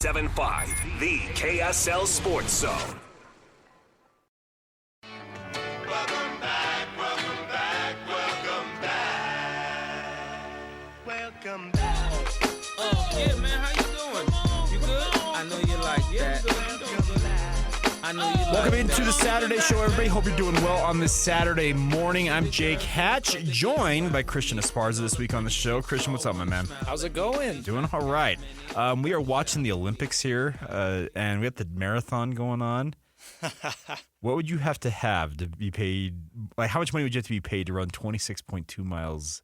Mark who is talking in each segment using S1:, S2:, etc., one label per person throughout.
S1: 7-5, the KSL Sports Zone.
S2: Welcome back, welcome back, welcome back. Welcome back.
S3: Yeah, man, how you doing? You good? I know you like that. I know you like
S4: Welcome into
S3: that.
S4: the Saturday Show, everybody. Hope you're doing well on this Saturday morning. I'm Jake Hatch, joined by Christian Esparza this week on the show. Christian, what's up, my man?
S5: How's it going?
S4: Doing all right. We are watching the Olympics here, and we got the marathon going on. What would you have to be paid? Like, how much money would you have to be paid to run 26.2 miles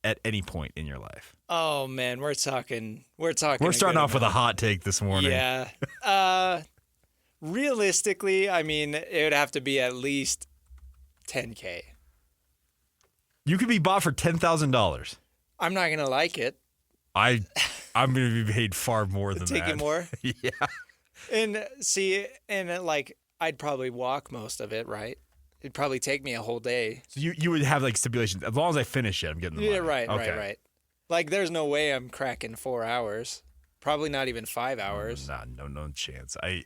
S4: at any point in your life?
S5: Oh man, we're talking.
S4: We're starting off with a hot take this morning.
S5: Yeah. Realistically, I mean, it would have to be at least $10K.
S4: You could be bought for $10,000.
S5: I'm not gonna like it.
S4: I'm going to be paid far more than that.
S5: Taking more.
S4: Yeah.
S5: And see, like, I'd probably walk most of it, right? It'd probably take me a whole day.
S4: So you would have like stipulations. As long as I finish it, I'm getting the money.
S5: Yeah, right,
S4: Okay.
S5: right. Like, there's no way I'm cracking 4 hours. Probably not even 5 hours.
S4: No chance. I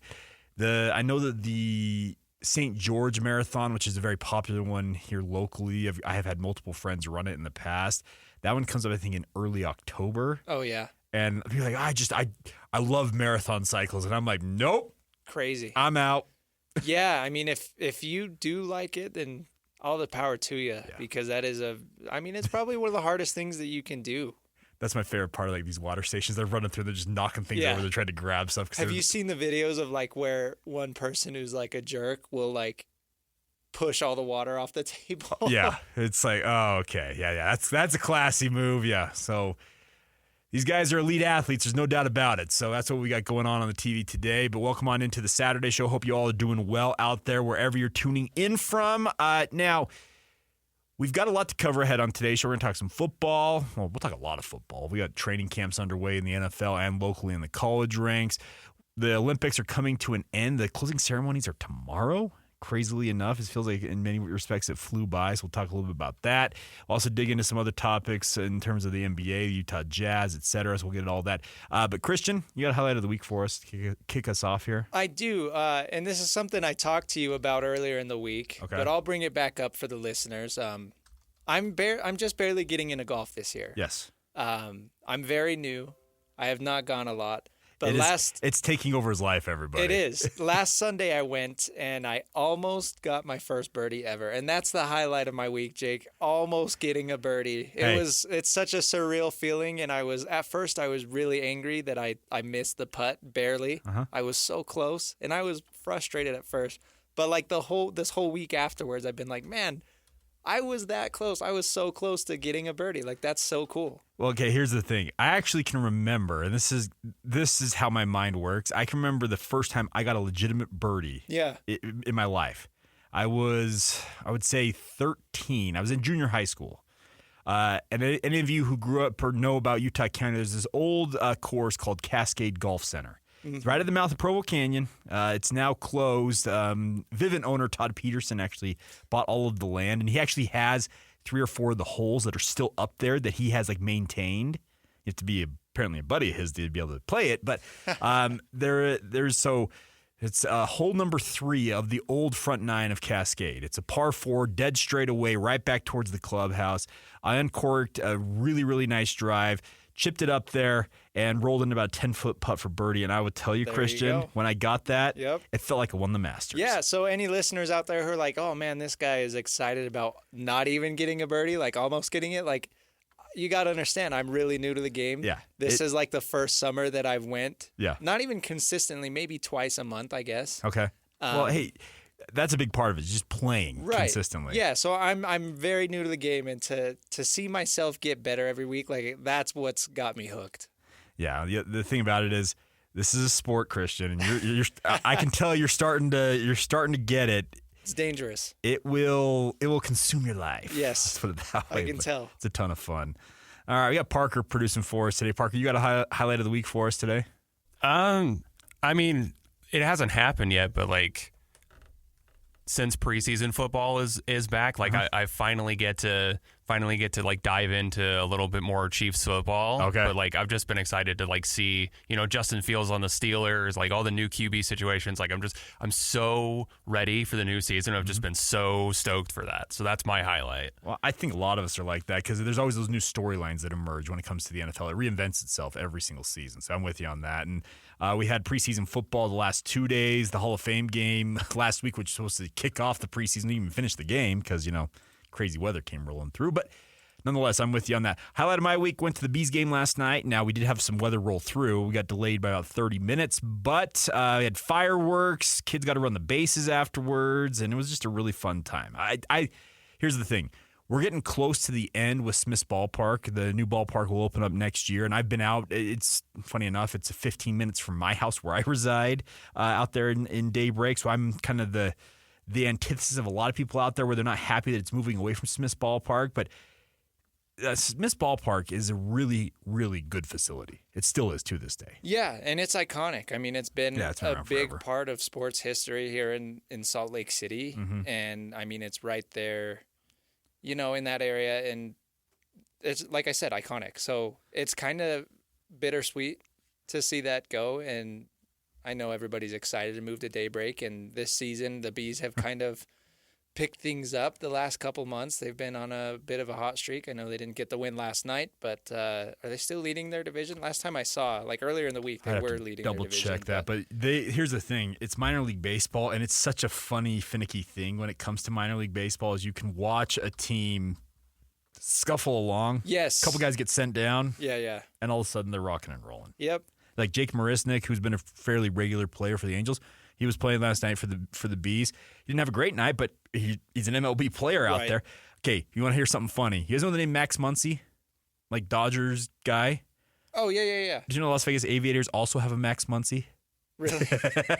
S4: know that the St. George Marathon, which is a very popular one here locally, I have had multiple friends run it in the past. That one comes up, I think, in early October.
S5: Oh yeah.
S4: And people are like, I love marathon cycles, and I'm like, nope,
S5: Crazy.
S4: I'm out.
S5: Yeah, I mean, if you do like it, then all the power to you, because that is it's probably one of the hardest things that you can do.
S4: That's my favorite part of like these water stations. They're running through, they're just knocking things over. They're trying to grab stuff.
S5: Have you seen the videos of like where one person who's like a jerk will like push all the water off the table?
S4: Yeah, it's like, oh, okay, yeah. That's a classy move, yeah. So these guys are elite athletes. There's no doubt about it. So that's what we got going on the TV today. But welcome on into the Saturday Show. Hope you all are doing well out there wherever you're tuning in from. Now, we've got a lot to cover ahead on today's show. We're going to talk some football. Well, we'll talk a lot of football. We got training camps underway in the NFL and locally in the college ranks. The Olympics are coming to an end. The closing ceremonies are tomorrow. Crazily enough, it feels like in many respects it flew by, so we'll talk a little bit about that. We'll also dig into some other topics in terms of the NBA, Utah Jazz, etc. So we'll get into all that. But Christian, you got a highlight of the week for us to kick us off here?
S5: I do, and this is something I talked to you about earlier in the week, but I'll bring it back up for the listeners. I'm just barely getting into golf this year.
S4: Yes.
S5: I'm very new. I have not gone a lot. But
S4: it's taking over his life, everybody.
S5: It is. Last Sunday I went and I almost got my first birdie ever. And that's the highlight of my week, Jake. Almost getting a birdie. It's such a surreal feeling, and at first I was really angry that I missed the putt barely. I was so close and I was frustrated at first. But like this whole week afterwards, I've been like, man, I was that close. I was so close to getting a birdie. Like, that's so cool.
S4: Well, okay, here's the thing. I actually can remember, and this is how my mind works. I can remember the first time I got a legitimate birdie in my life. I would say 13. I was in junior high school. And any of you who grew up or know about Utah County, there's this old course called Cascade Golf Center. It's right at the mouth of Provo Canyon. It's now closed. Vivint owner Todd Peterson actually bought all of the land, and he actually has 3 or 4 of the holes that are still up there that he has like maintained. You have to be apparently a buddy of his to be able to play it, but it's hole number 3 of the old front 9 of Cascade. It's a par 4, dead straight away, right back towards the clubhouse. I uncorked a really, really nice drive, chipped it up there, and rolled in about a 10-foot putt for birdie. And I would tell you, Christian, when I got that, it felt like I won the Masters.
S5: Yeah, so any listeners out there who are like, oh, man, this guy is excited about not even getting a birdie, like almost getting it, like, you got to understand, I'm really new to the game.
S4: Yeah.
S5: This is like the first summer that I've went.
S4: Yeah.
S5: Not even consistently, maybe twice a month, I guess.
S4: Okay. Well, hey, that's a big part of it, just playing consistently.
S5: Yeah, so I'm very new to the game, and to see myself get better every week, like, that's what's got me hooked. Yeah,
S4: the thing about it is, this is a sport, Christian, and you're I can tell you're starting to get it.
S5: It's dangerous.
S4: It will consume your life.
S5: Yes.
S4: Let's put it that way.
S5: I can tell.
S4: It's a ton of fun. All right, we got Parker producing for us today. Parker, you got a highlight of the week for us today?
S6: I mean, it hasn't happened yet, but like, since preseason football is back, like I finally get to finally get to like dive into a little bit more Chiefs football.
S4: Okay.
S6: But like I've just been excited to like see, Justin Fields on the Steelers, like all the new QB situations. Like I'm so ready for the new season. I've just been so stoked for that. So that's my highlight.
S4: Well, I think a lot of us are like that because there's always those new storylines that emerge when it comes to the NFL. It reinvents itself every single season. So I'm with you on that. And we had preseason football the last 2 days, the Hall of Fame game last week, which was supposed to kick off the preseason, didn't even finish the game because, crazy weather came rolling through. But nonetheless, I'm with you on that. Highlight of my week, went to the Bees game last night. Now, we did have some weather roll through. We got delayed by about 30 minutes, but we had fireworks. Kids got to run the bases afterwards, and it was just a really fun time. Here's the thing. We're getting close to the end with Smith's Ballpark. The new ballpark will open up next year, and I've been out. It's funny enough, it's 15 minutes from my house where I reside out there in Daybreak, so I'm kind of the antithesis of a lot of people out there where they're not happy that it's moving away from Smith's Ballpark, but Smith's Ballpark is a really, really good facility. It still is to this day.
S5: Yeah, and it's iconic. I mean, it's been
S4: it's
S5: a
S4: around
S5: big
S4: forever.
S5: part of sports history here in Salt Lake City, and I mean, it's right there, in that area, and it's, like I said, iconic. So it's kind of bittersweet to see that go, and I know everybody's excited to move to Daybreak, and this season the Bees have kind of picked things up the last couple months. They've been on a bit of a hot streak. I know they didn't get the win last night, but are they still leading their division? Last time I saw, like earlier in the week, they were leading their division.
S4: Double check that, but here's the thing. It's minor league baseball, and it's such a funny, finicky thing when it comes to minor league baseball is you can watch a team scuffle along.
S5: Yes.
S4: A couple guys get sent down.
S5: Yeah.
S4: And all of a sudden they're rocking and rolling.
S5: Yep.
S4: Like Jake Marisnik, who's been a fairly regular player for the Angels. He was playing last night for the Bees. He didn't have a great night, but he's an MLB player out there. Okay, you want to hear something funny? You guys know the name Max Muncy? Like Dodgers guy?
S5: Oh, yeah.
S4: Did you know Las Vegas Aviators also have a Max Muncy?
S5: Really?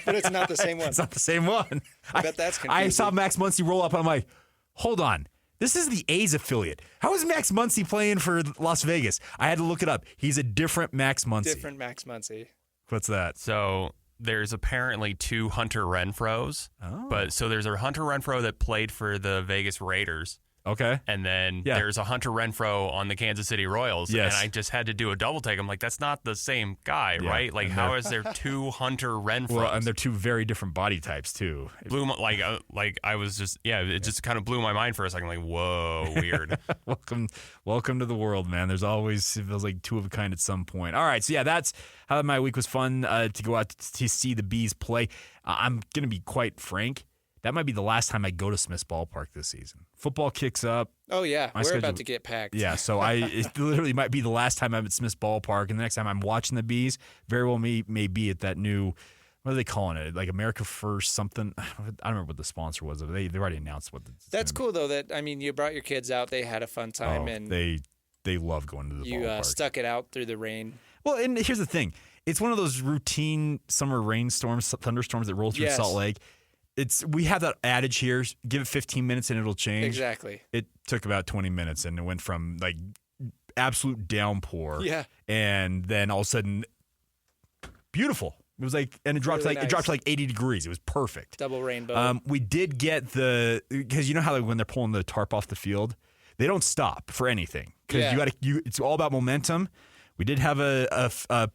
S5: But it's not the same one.
S4: It's not the same one.
S5: I bet that's confusing.
S4: I saw Max Muncy roll up, and I'm like, hold on. This is the A's affiliate. How is Max Muncy playing for Las Vegas? I had to look it up. He's a different Max Muncy.
S5: Different Max Muncy.
S4: What's that?
S6: So there's apparently 2 Hunter Renfroes.
S4: Oh.
S6: But so there's a Hunter Renfroe that played for the Vegas Raiders.
S4: Okay.
S6: And then there's a Hunter Renfroe on the Kansas City Royals.
S4: Yes.
S6: And I just had to do a double take. I'm like, that's not the same guy, right? Like, how is there 2 Hunter Renfroes?
S4: Well, and they're 2 very different body types, too.
S6: Blew my, like I was just, it just kind of blew my mind for a second. Like, whoa, weird.
S4: Welcome to the world, man. There's always, it feels like 2 of a kind at some point. All right, so that's how my week was fun to go out to see the Bees play. I'm going to be quite frank. That might be the last time I go to Smith's Ballpark this season. Football kicks up.
S5: Oh, yeah. We're
S4: schedule,
S5: about to get packed.
S4: Yeah, so it literally might be the last time I'm at Smith's Ballpark, and the next time I'm watching the Bees, very well may be at that new, what are they calling it? Like America First something? I don't remember what the sponsor was. They've already announced what.
S5: That's cool, though, that, you brought your kids out. They had a fun time.
S4: Oh,
S5: and
S4: they love going to the ballpark.
S5: You stuck it out through the rain.
S4: Well, and here's the thing. It's one of those routine summer rainstorms, thunderstorms that roll through Salt Lake. We have that adage here, give it 15 minutes and it'll change.
S5: Exactly.
S4: It took about 20 minutes and it went from like absolute downpour.
S5: Yeah.
S4: And then all of a sudden, beautiful. It was like, and it dropped
S5: really
S4: it dropped to like 80 degrees. It was perfect.
S5: Double rainbow.
S4: We did get because you know how when they're pulling the tarp off the field, they don't stop for anything because it's all about momentum. We did have a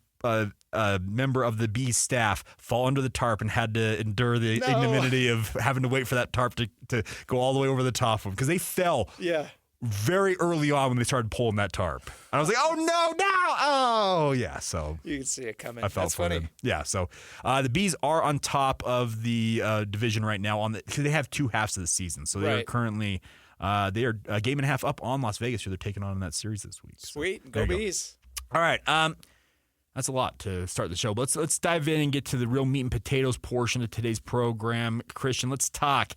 S4: member of the Bees staff fall under the tarp and had to endure the ignominy of having to wait for that tarp to go all the way over the top of them because they fell very early on when they started pulling that tarp. And I was like, oh, no. Oh, yeah. So
S5: you can see it coming.
S4: I felt
S5: That's
S4: for
S5: funny.
S4: them. Yeah. So the Bees are on top of the division right now because they have 2 halves of the season. So they are currently they are a game and a half up on Las Vegas, who they're taking on in that series this week.
S5: Sweet.
S4: So,
S5: Go Bees.
S4: All right. That's a lot to start the show. But let's dive in and get to the real meat and potatoes portion of today's program. Christian, let's talk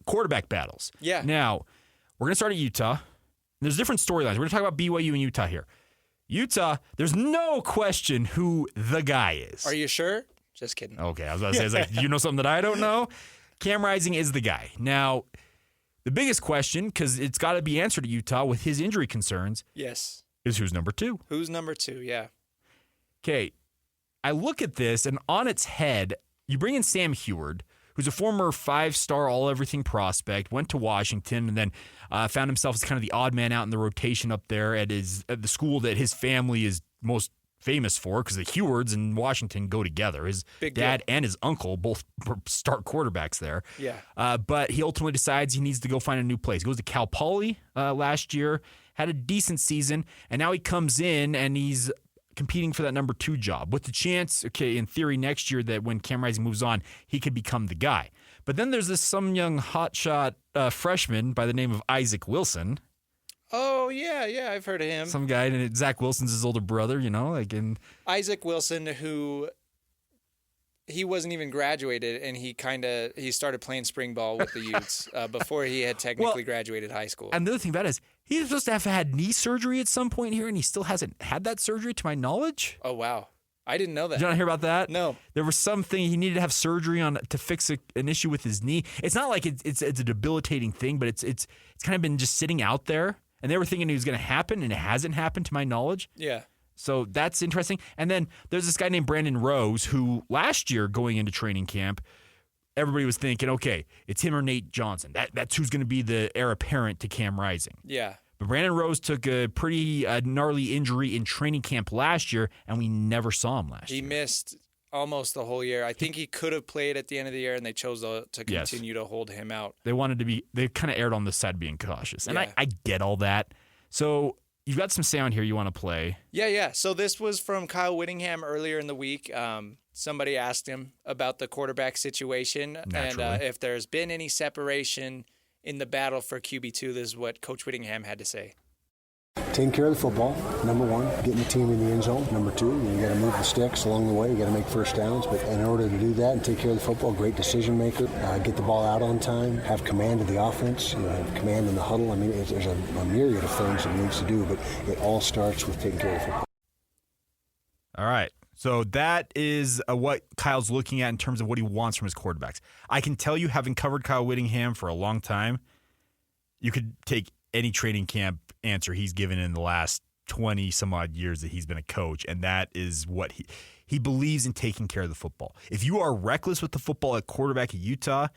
S4: quarterback battles.
S5: Yeah.
S4: Now, we're going to start at Utah. There's different storylines. We're going to talk about BYU and Utah here. Utah, there's no question who the guy is.
S5: Are you sure? Just kidding.
S4: Okay, I was about to say, it's like, you know something that I don't know? Cam Rising is the guy. Now, the biggest question, because it's got to be answered at Utah with his injury concerns,
S5: yes,
S4: is who's number 2?
S5: Who's number 2? Yeah.
S4: Okay, I look at this, and on its head, you bring in Sam Heward, who's a former 5-star all-everything prospect, went to Washington, and then found himself as kind of the odd man out in the rotation up there at the school that his family is most famous for, because the Hewards and Washington go together. His dad and his uncle both start quarterbacks there.
S5: Yeah.
S4: But he ultimately decides he needs to go find a new place. He goes to Cal Poly last year, had a decent season, and now he comes in and he's competing for that number 2 job with the chance, in theory next year, that when Cam Rising moves on, he could become the guy. But then there's some young hotshot freshman by the name of Isaac Wilson.
S5: Oh, yeah, I've heard of him.
S4: Some guy, and Zach Wilson's his older brother,
S5: Isaac Wilson, who he wasn't even graduated, and he started playing spring ball with the Utes before he had technically graduated high school.
S4: And the other thing about it is, he's supposed to have had knee surgery at some point here, and he still hasn't had that surgery, to my knowledge.
S5: Oh, wow. I didn't know that.
S4: Did you not hear about that?
S5: No.
S4: There was something he needed to have surgery on to fix an issue with his knee. It's not like it's a debilitating thing, but it's kind of been just sitting out there. And they were thinking it was going to happen, and it hasn't happened, to my knowledge.
S5: Yeah.
S4: So that's interesting. And then there's this guy named Brandon Rose, who last year going into training camp, everybody was thinking, okay, it's him or Nate Johnson. That's who's going to be the heir apparent to Cam Rising.
S5: Yeah.
S4: But Brandon Rose took a pretty gnarly injury in training camp last year, and we never saw him last year.
S5: He missed almost the whole year. I think he could have played at the end of the year, and they chose to continue to hold him out.
S4: They kind of erred on the side of being cautious. And
S5: Yeah.
S4: I get all that. So you've got some sound here you want to play.
S5: Yeah. So this was from Kyle Whittingham earlier in the week. Somebody asked him about the quarterback situation
S4: Naturally.
S5: and if there's been any separation in the battle for QB2. This is what Coach Whittingham had to say.
S7: Taking care of the football, number 1. Getting the team in the end zone, number 2. You got to move the sticks along the way. You got to make first downs. But in order to do that and take care of the football, great decision maker, get the ball out on time, have command of the offense, have command in the huddle. I mean, there's a myriad of things that he needs to do, but it all starts with taking care of the football.
S4: All right. So that is what Kyle's looking at in terms of what he wants from his quarterbacks. I can tell you, having covered Kyle Whittingham for a long time, you could take any training camp answer he's given in the last 20 some odd years that he's been a coach, and that is what he believes in, taking care of the football. If you are reckless with the football at quarterback at Utah,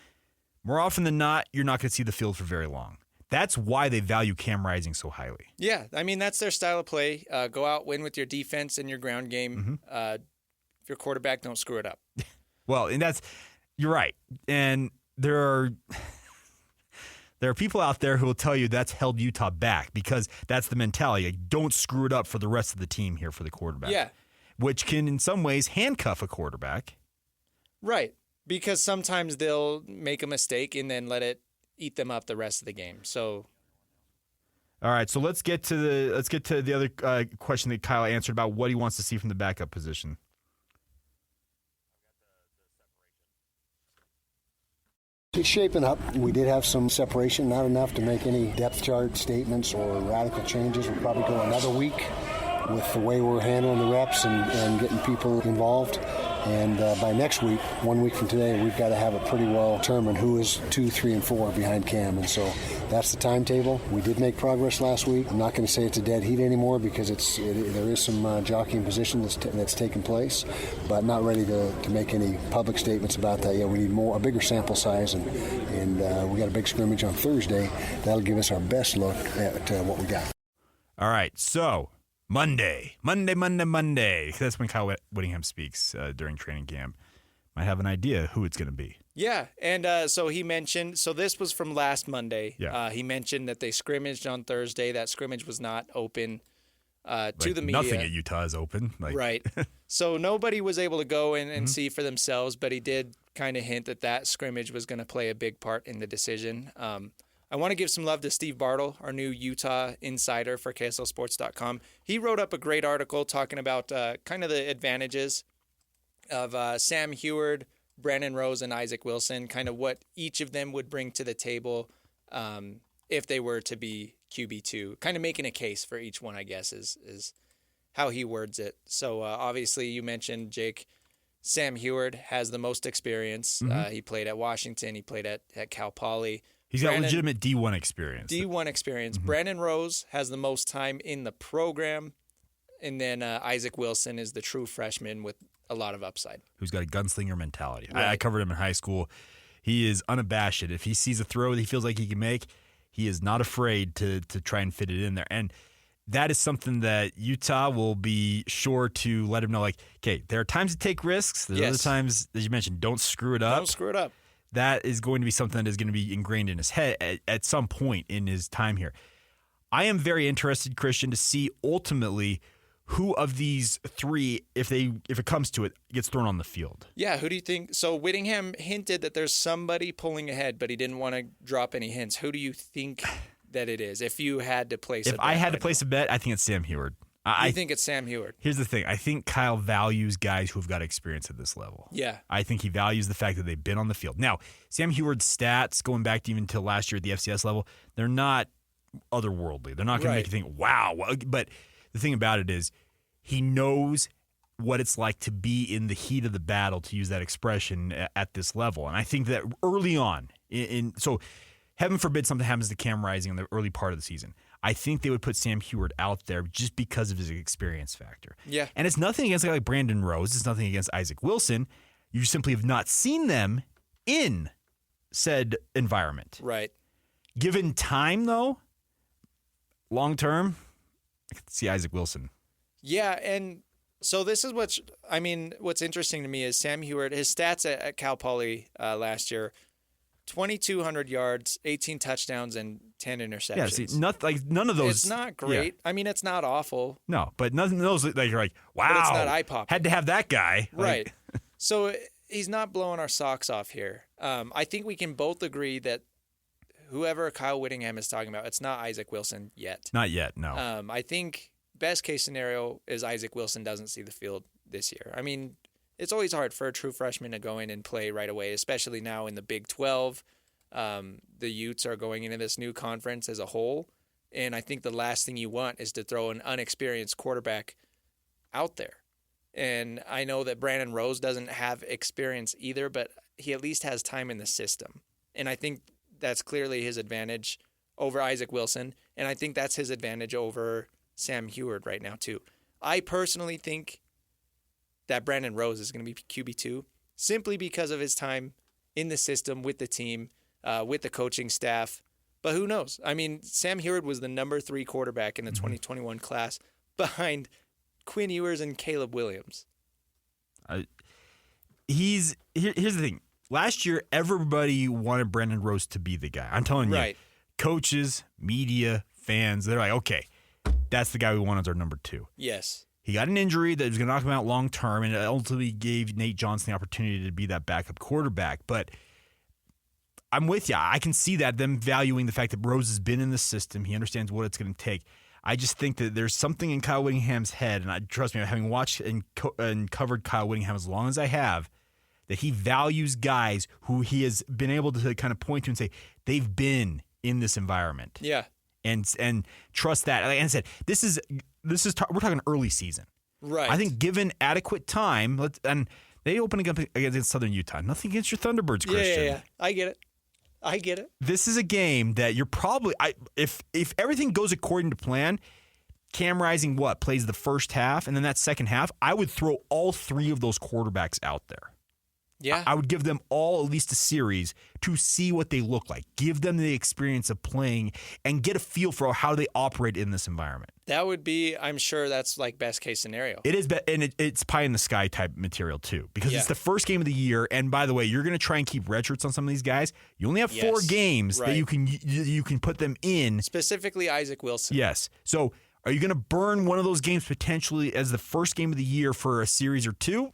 S4: more often than not, you're not going to see the field for very long. That's why they value Cam Rising so highly.
S5: Yeah, I mean, that's their style of play. Go out, win with your defense and your ground game.
S4: Mm-hmm.
S5: If your quarterback, don't screw it up.
S4: Well, and you're right. And there are people out there who will tell you that's held Utah back, because that's the mentality. Like, don't screw it up for the rest of the team here for the quarterback.
S5: Yeah.
S4: Which can, in some ways, handcuff a quarterback.
S5: Right, because sometimes they'll make a mistake and then let it eat them up the rest of the game. So,
S4: all right, so let's get to the other question that Kyle answered about what he wants to see from the backup position.
S7: It's shaping up. We did have some separation, not enough to make any depth chart statements or radical changes. We'll probably go another week with the way we're handling the reps and getting people involved. And by next week, 1 week from today, we've got to have it pretty well determined who is 2, 3, and 4 behind Cam. And so that's the timetable. We did make progress last week. I'm not going to say it's a dead heat anymore, because there is some jockeying position that's taken place, but not ready to make any public statements about that yet. We need a bigger sample size, and we got a big scrimmage on Thursday. That'll give us our best look at what we got.
S4: All right, so Monday. That's when Kyle Whittingham speaks during training camp. Might have an idea who it's going to be.
S5: Yeah, and so he mentioned, so this was from last Monday.
S4: Yeah.
S5: He mentioned that they scrimmaged on Thursday. That scrimmage was not open to the media.
S4: Nothing at Utah is open.
S5: Right. So nobody was able to go in and see for themselves, but he did kind of hint that scrimmage was going to play a big part in the decision. I want to give some love to Steve Bartle, our new Utah insider for KSLSports.com. He wrote up a great article talking about kind of the advantages of Sam Heward, Brandon Rose, and Isaac Wilson, kind of what each of them would bring to the table if they were to be QB2. Kind of making a case for each one, I guess, is how he words it. So obviously you mentioned, Jake, Sam Heward has the most experience. He played at Washington. He played at Cal Poly.
S4: He's got legitimate D1 experience.
S5: D1 experience. Brandon Rose has the most time in the program. And then Isaac Wilson is the true freshman with a lot of upside.
S4: Who's got a gunslinger mentality.
S5: Right.
S4: I covered him in high school. He is unabashed. If he sees a throw that he feels like he can make, he is not afraid to try and fit it in there. And that is something that Utah will be sure to let him know, like, okay, there are times to take risks. There's other times, as you mentioned, don't screw it up.
S5: Don't screw it up.
S4: That is going to be something that is going to be ingrained in his head at some point in his time here. I am very interested, Christian, to see ultimately who of these three, if it comes to it, gets thrown on the field.
S5: Yeah, who do you think? So Whittingham hinted that there's somebody pulling ahead, but he didn't want to drop any hints. Who do you think that it is? If you had to place a bet.
S4: If I had to place a bet, I think it's Sam Heward.
S5: I think it's Sam Heward.
S4: Here's the thing. I think Kyle values guys who have got experience at this level.
S5: Yeah.
S4: I think he values the fact that they've been on the field. Now, Sam Heward's stats, going back to even to last year at the FCS level, they're not otherworldly. They're not going to make you think, wow. But the thing about it is he knows what it's like to be in the heat of the battle, to use that expression, at this level. And I think that early on, so heaven forbid something happens to Cam Rising in the early part of the season, I think they would put Sam Heward out there just because of his experience factor.
S5: Yeah.
S4: And it's nothing against a guy like Brandon Rose. It's nothing against Isaac Wilson. You simply have not seen them in said environment.
S5: Right.
S4: Given time, though, long term, I could see Isaac Wilson.
S5: Yeah, and so this is what's interesting to me is Sam Heward, his stats at Cal Poly last year, 2,200 yards, 18 touchdowns, and 10 interceptions.
S4: Yeah, see, none of those.
S5: It's not great. Yeah. I mean, it's not awful.
S4: No, but none of those, like, you're like, wow.
S5: But it's not eye-popping.
S4: Had to have that guy.
S5: Right. So he's not blowing our socks off here. I think we can both agree that whoever Kyle Whittingham is talking about, it's not Isaac Wilson yet.
S4: Not yet, no.
S5: I think best case scenario is Isaac Wilson doesn't see the field this year. I mean, it's always hard for a true freshman to go in and play right away, especially now in the Big 12. The Utes are going into this new conference as a whole, and I think the last thing you want is to throw an unexperienced quarterback out there. And I know that Brandon Rose doesn't have experience either, but he at least has time in the system. And I think that's clearly his advantage over Isaac Wilson, and I think that's his advantage over Sam Heward right now too. I personally think that Brandon Rose is going to be QB2 simply because of his time in the system with the team, with the coaching staff. But who knows? I mean, Sam Heward was the number 3 quarterback in the 2021 class behind Quinn Ewers and Caleb Williams.
S4: Here's the thing. Last year, everybody wanted Brandon Rose to be the guy. I'm telling you,
S5: right.
S4: Coaches, media, fans, they're like, okay, that's the guy we want as our number 2.
S5: Yes.
S4: He got an injury that was going to knock him out long term, and it ultimately gave Nate Johnson the opportunity to be that backup quarterback. But I'm with you. I can see that, them valuing the fact that Rose has been in the system. He understands what it's going to take. I just think that there's something in Kyle Whittingham's head, and trust me, having watched and covered Kyle Whittingham as long as I have, that he values guys who he has been able to kind of point to and say, they've been in this environment.
S5: Yeah.
S4: And trust that. Like I said, we're talking early season.
S5: Right.
S4: I think given adequate time, and they open up against Southern Utah. Nothing against your Thunderbirds, Christian.
S5: Yeah. I get it.
S4: This is a game that you're probably if everything goes according to plan, Cam Rising plays the first half, and then that second half, I would throw all 3 of those quarterbacks out there.
S5: Yeah.
S4: I would give them all at least a series to see what they look like. Give them the experience of playing and get a feel for how they operate in this environment.
S5: That would be, I'm sure that's like best case scenario.
S4: It is, and it's pie in the sky type material too, because it's the first game of the year. And by the way, you're going to try and keep redshirts on some of these guys. You only have 4 games that you can put them in.
S5: Specifically Isaac Wilson.
S4: Yes. So are you going to burn one of those games potentially as the first game of the year for a series or 2?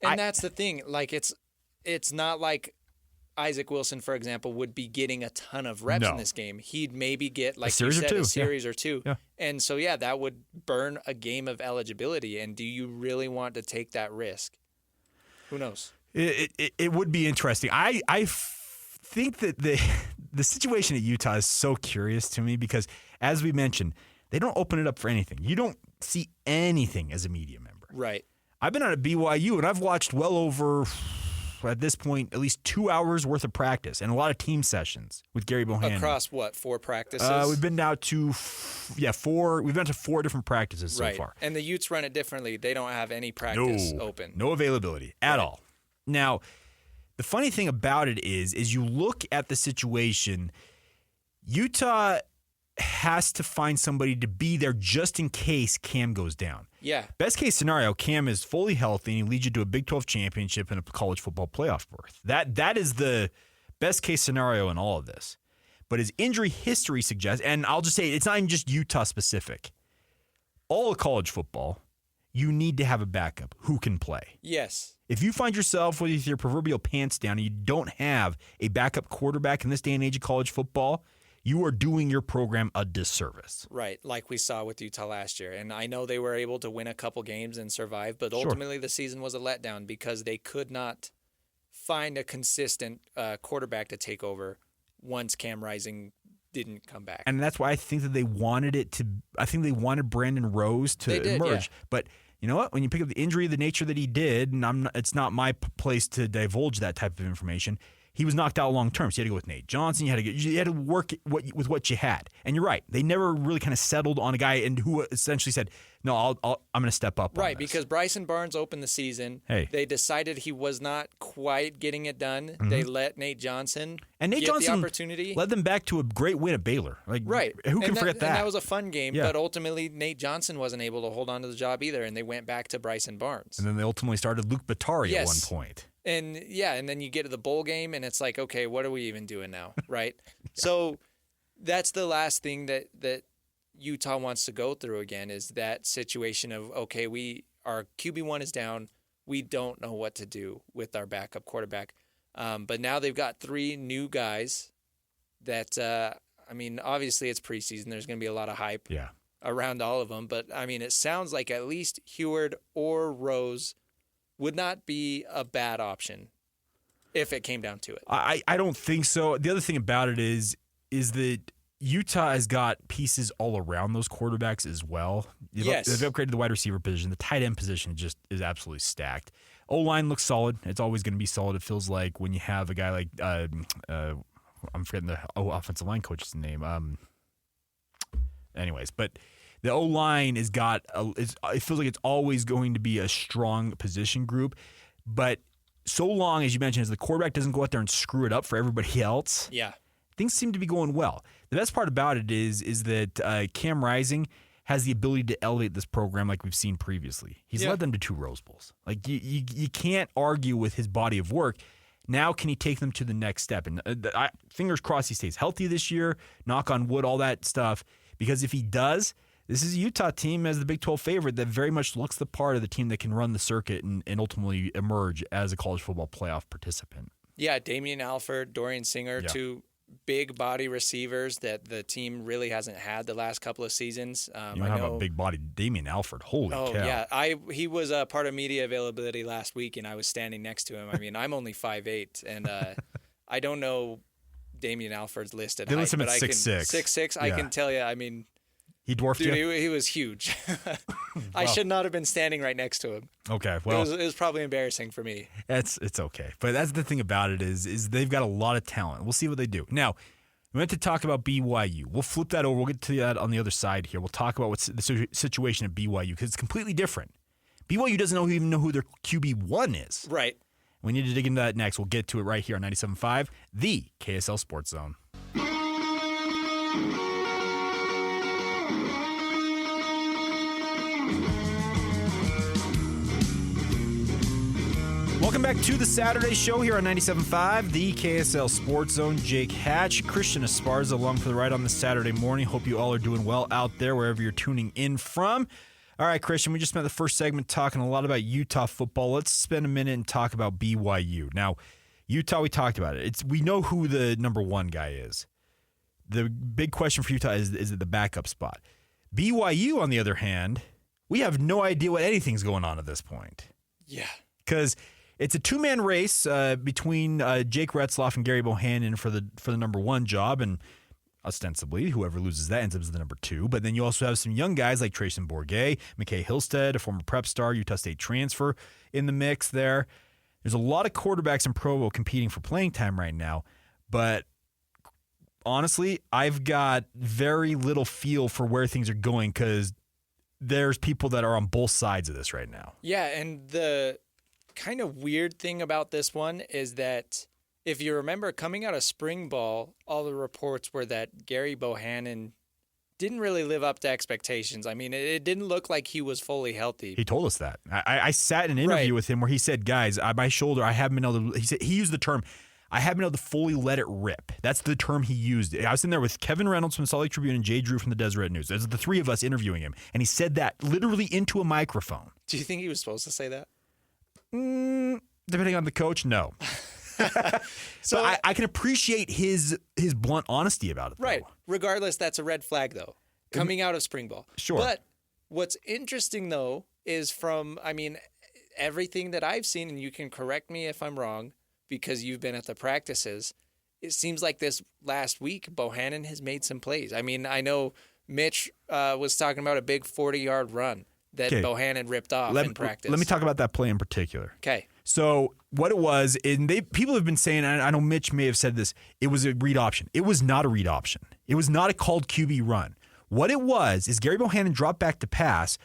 S5: And that's the thing. Like, it's not like Isaac Wilson, for example, would be getting a ton of reps in this game. He'd maybe get, like you said, a series or 2.
S4: Yeah.
S5: And so, that would burn a game of eligibility. And do you really want to take that risk? Who knows?
S4: It would be interesting. I think that the situation at Utah is so curious to me because, as we mentioned, they don't open it up for anything. You don't see anything as a media member.
S5: Right.
S4: I've been on at BYU, and I've watched well over, at this point, at least 2 hours worth of practice and a lot of team sessions with Gary Bohannon.
S5: Across 4 practices?
S4: We've been now to 4. We've been to 4 different practices so far.
S5: And the Utes run it differently. They don't have any practice open.
S4: No availability at all. Now, the funny thing about it is you look at the situation, Utah has to find somebody to be there just in case Cam goes down.
S5: Yeah.
S4: Best case scenario, Cam is fully healthy and he leads you to a Big 12 championship and a college football playoff berth. That is the best case scenario in all of this. But his injury history suggests, and I'll just say it's not even just Utah specific. All of college football, you need to have a backup who can play.
S5: Yes.
S4: If you find yourself with your proverbial pants down and you don't have a backup quarterback in this day and age of college football, you are doing your program a disservice.
S5: Right, like we saw with Utah last year. And I know they were able to win a couple games and survive, but ultimately the season was a letdown because they could not find a consistent quarterback to take over once Cam Rising didn't come back.
S4: And that's why I think that they wanted Brandon Rose to emerge.
S5: Yeah.
S4: But you know what? When you pick up the injury, the nature that he did, and it's not my place to divulge that type of information. He was knocked out long term, so you had to go with Nate Johnson. You had to work with what you had. And you're right; they never really kind of settled on a guy and who essentially said, "No, I'm going to step up."
S5: Right,
S4: on this.
S5: because Bryson Barnes opened the season.
S4: Hey.
S5: They decided he was not quite getting it done. Mm-hmm. They let Nate Johnson get the opportunity.
S4: Led them back to a great win at Baylor.
S5: Right,
S4: who can forget that?
S5: And that was a fun game,
S4: yeah.
S5: But ultimately Nate Johnson wasn't able to hold on to the job either, and they went back to Bryson Barnes.
S4: And then they ultimately started Luke Batari at one point.
S5: And then you get to the bowl game, and it's like, okay, what are we even doing now, right? So that's the last thing that Utah wants to go through again is that situation of, okay, our QB1 is down. We don't know what to do with our backup quarterback. But now they've got 3 new guys that, obviously it's preseason. There's going to be a lot of hype around all of them. But, it sounds like at least Heward or Rose would not be a bad option if it came down to it.
S4: I don't think so. The other thing about it is that Utah has got pieces all around those quarterbacks as well.
S5: Yes.
S4: They've upgraded the wide receiver position. The tight end position just is absolutely stacked. O-line looks solid. It's always going to be solid. It feels like when you have a guy like I'm forgetting the offensive line coach's name. Anyways, but the O-line it feels like it's always going to be a strong position group. But so long, as you mentioned, as the quarterback doesn't go out there and screw it up for everybody else, things seem to be going well. The best part about it is that Cam Rising has the ability to elevate this program like we've seen previously. He's led them to 2 Rose Bowls. Like you can't argue with his body of work. Now can he take them to the next step? And fingers crossed he stays healthy this year, knock on wood, all that stuff. Because if he does, this is a Utah team as the Big 12 favorite that very much looks the part of the team that can run the circuit and ultimately emerge as a college football playoff participant.
S5: Yeah, Damian Alford, Dorian Singer, 2 big body receivers that the team really hasn't had the last couple of seasons.
S4: You have a big body, Damian Alford. Holy cow.
S5: Yeah. He was a part of media availability last week, and I was standing next to him. I'm only 5'8", and I don't know Damian Alford's listed height.
S4: They list him at 6'6".
S5: 6'6". I can tell you,
S4: he dwarfed you?
S5: He was huge. I should not have been standing right next to him.
S4: Okay, well.
S5: It was probably embarrassing for me.
S4: It's okay. But that's the thing about it is they've got a lot of talent. We'll see what they do. Now, we went to talk about BYU. We'll flip that over. We'll get to that on the other side here. We'll talk about what's the situation at BYU because it's completely different. BYU doesn't even know who their QB1 is.
S5: Right.
S4: We need to dig into that next. We'll get to it right here on 97.5, the KSL Sports Zone. Welcome back to the Saturday show here on 97.5, the KSL Sports Zone. Jake Hatch, Christian Esparza along for the ride on this Saturday morning. Hope you all are doing well out there wherever you're tuning in from. All right, Christian, we just spent the first segment talking a lot about Utah football. Let's spend a minute and talk about BYU. Now, Utah, we talked about it. We know who the number 1 guy is. The big question for Utah is it the backup spot? BYU, on the other hand, we have no idea what anything's going on at this point.
S5: Yeah.
S4: Because it's a 2-man race between Jake Retzloff and Gary Bohannon for the number 1 job, and ostensibly whoever loses that ends up as the number 2. But then you also have some young guys like Trayson Bourget, McKay Hillstead, a former prep star, Utah State transfer in the mix there. There's a lot of quarterbacks in Provo competing for playing time right now, but honestly, I've got very little feel for where things are going because there's people that are on both sides of this right now.
S5: Yeah, and the kind of weird thing about this one is that if you remember coming out of spring ball, all the reports were that Gary Bohannon didn't really live up to expectations. I mean, it didn't look like he was fully healthy.
S4: He told us that. I sat in an interview with him where he said, guys, my shoulder, I haven't been able to, he used the term, I haven't been able to fully let it rip. That's the term he used. I was in there with Kevin Reynolds from the Salt Lake Tribune and Jay Drew from the Deseret News. There's the three of us interviewing him, and he said that literally into a microphone.
S5: Do you think he was supposed to say that?
S4: Depending on the coach, no. So I can appreciate his blunt honesty about it, though.
S5: Right. Regardless, that's a red flag, though, coming out of spring ball.
S4: Sure.
S5: But what's interesting, though, is everything that I've seen, and you can correct me if I'm wrong because you've been at the practices, it seems like this last week, Bohannon has made some plays. I mean, I know Mitch was talking about a big 40-yard run that Bohannon ripped off in practice.
S4: Let me talk about that play in particular.
S5: Okay.
S4: So what it was, and people have been saying, and I know Mitch may have said this, it was a read option. It was not a read option. It was not a called QB run. What it was is Gary Bohannon dropped back to pass,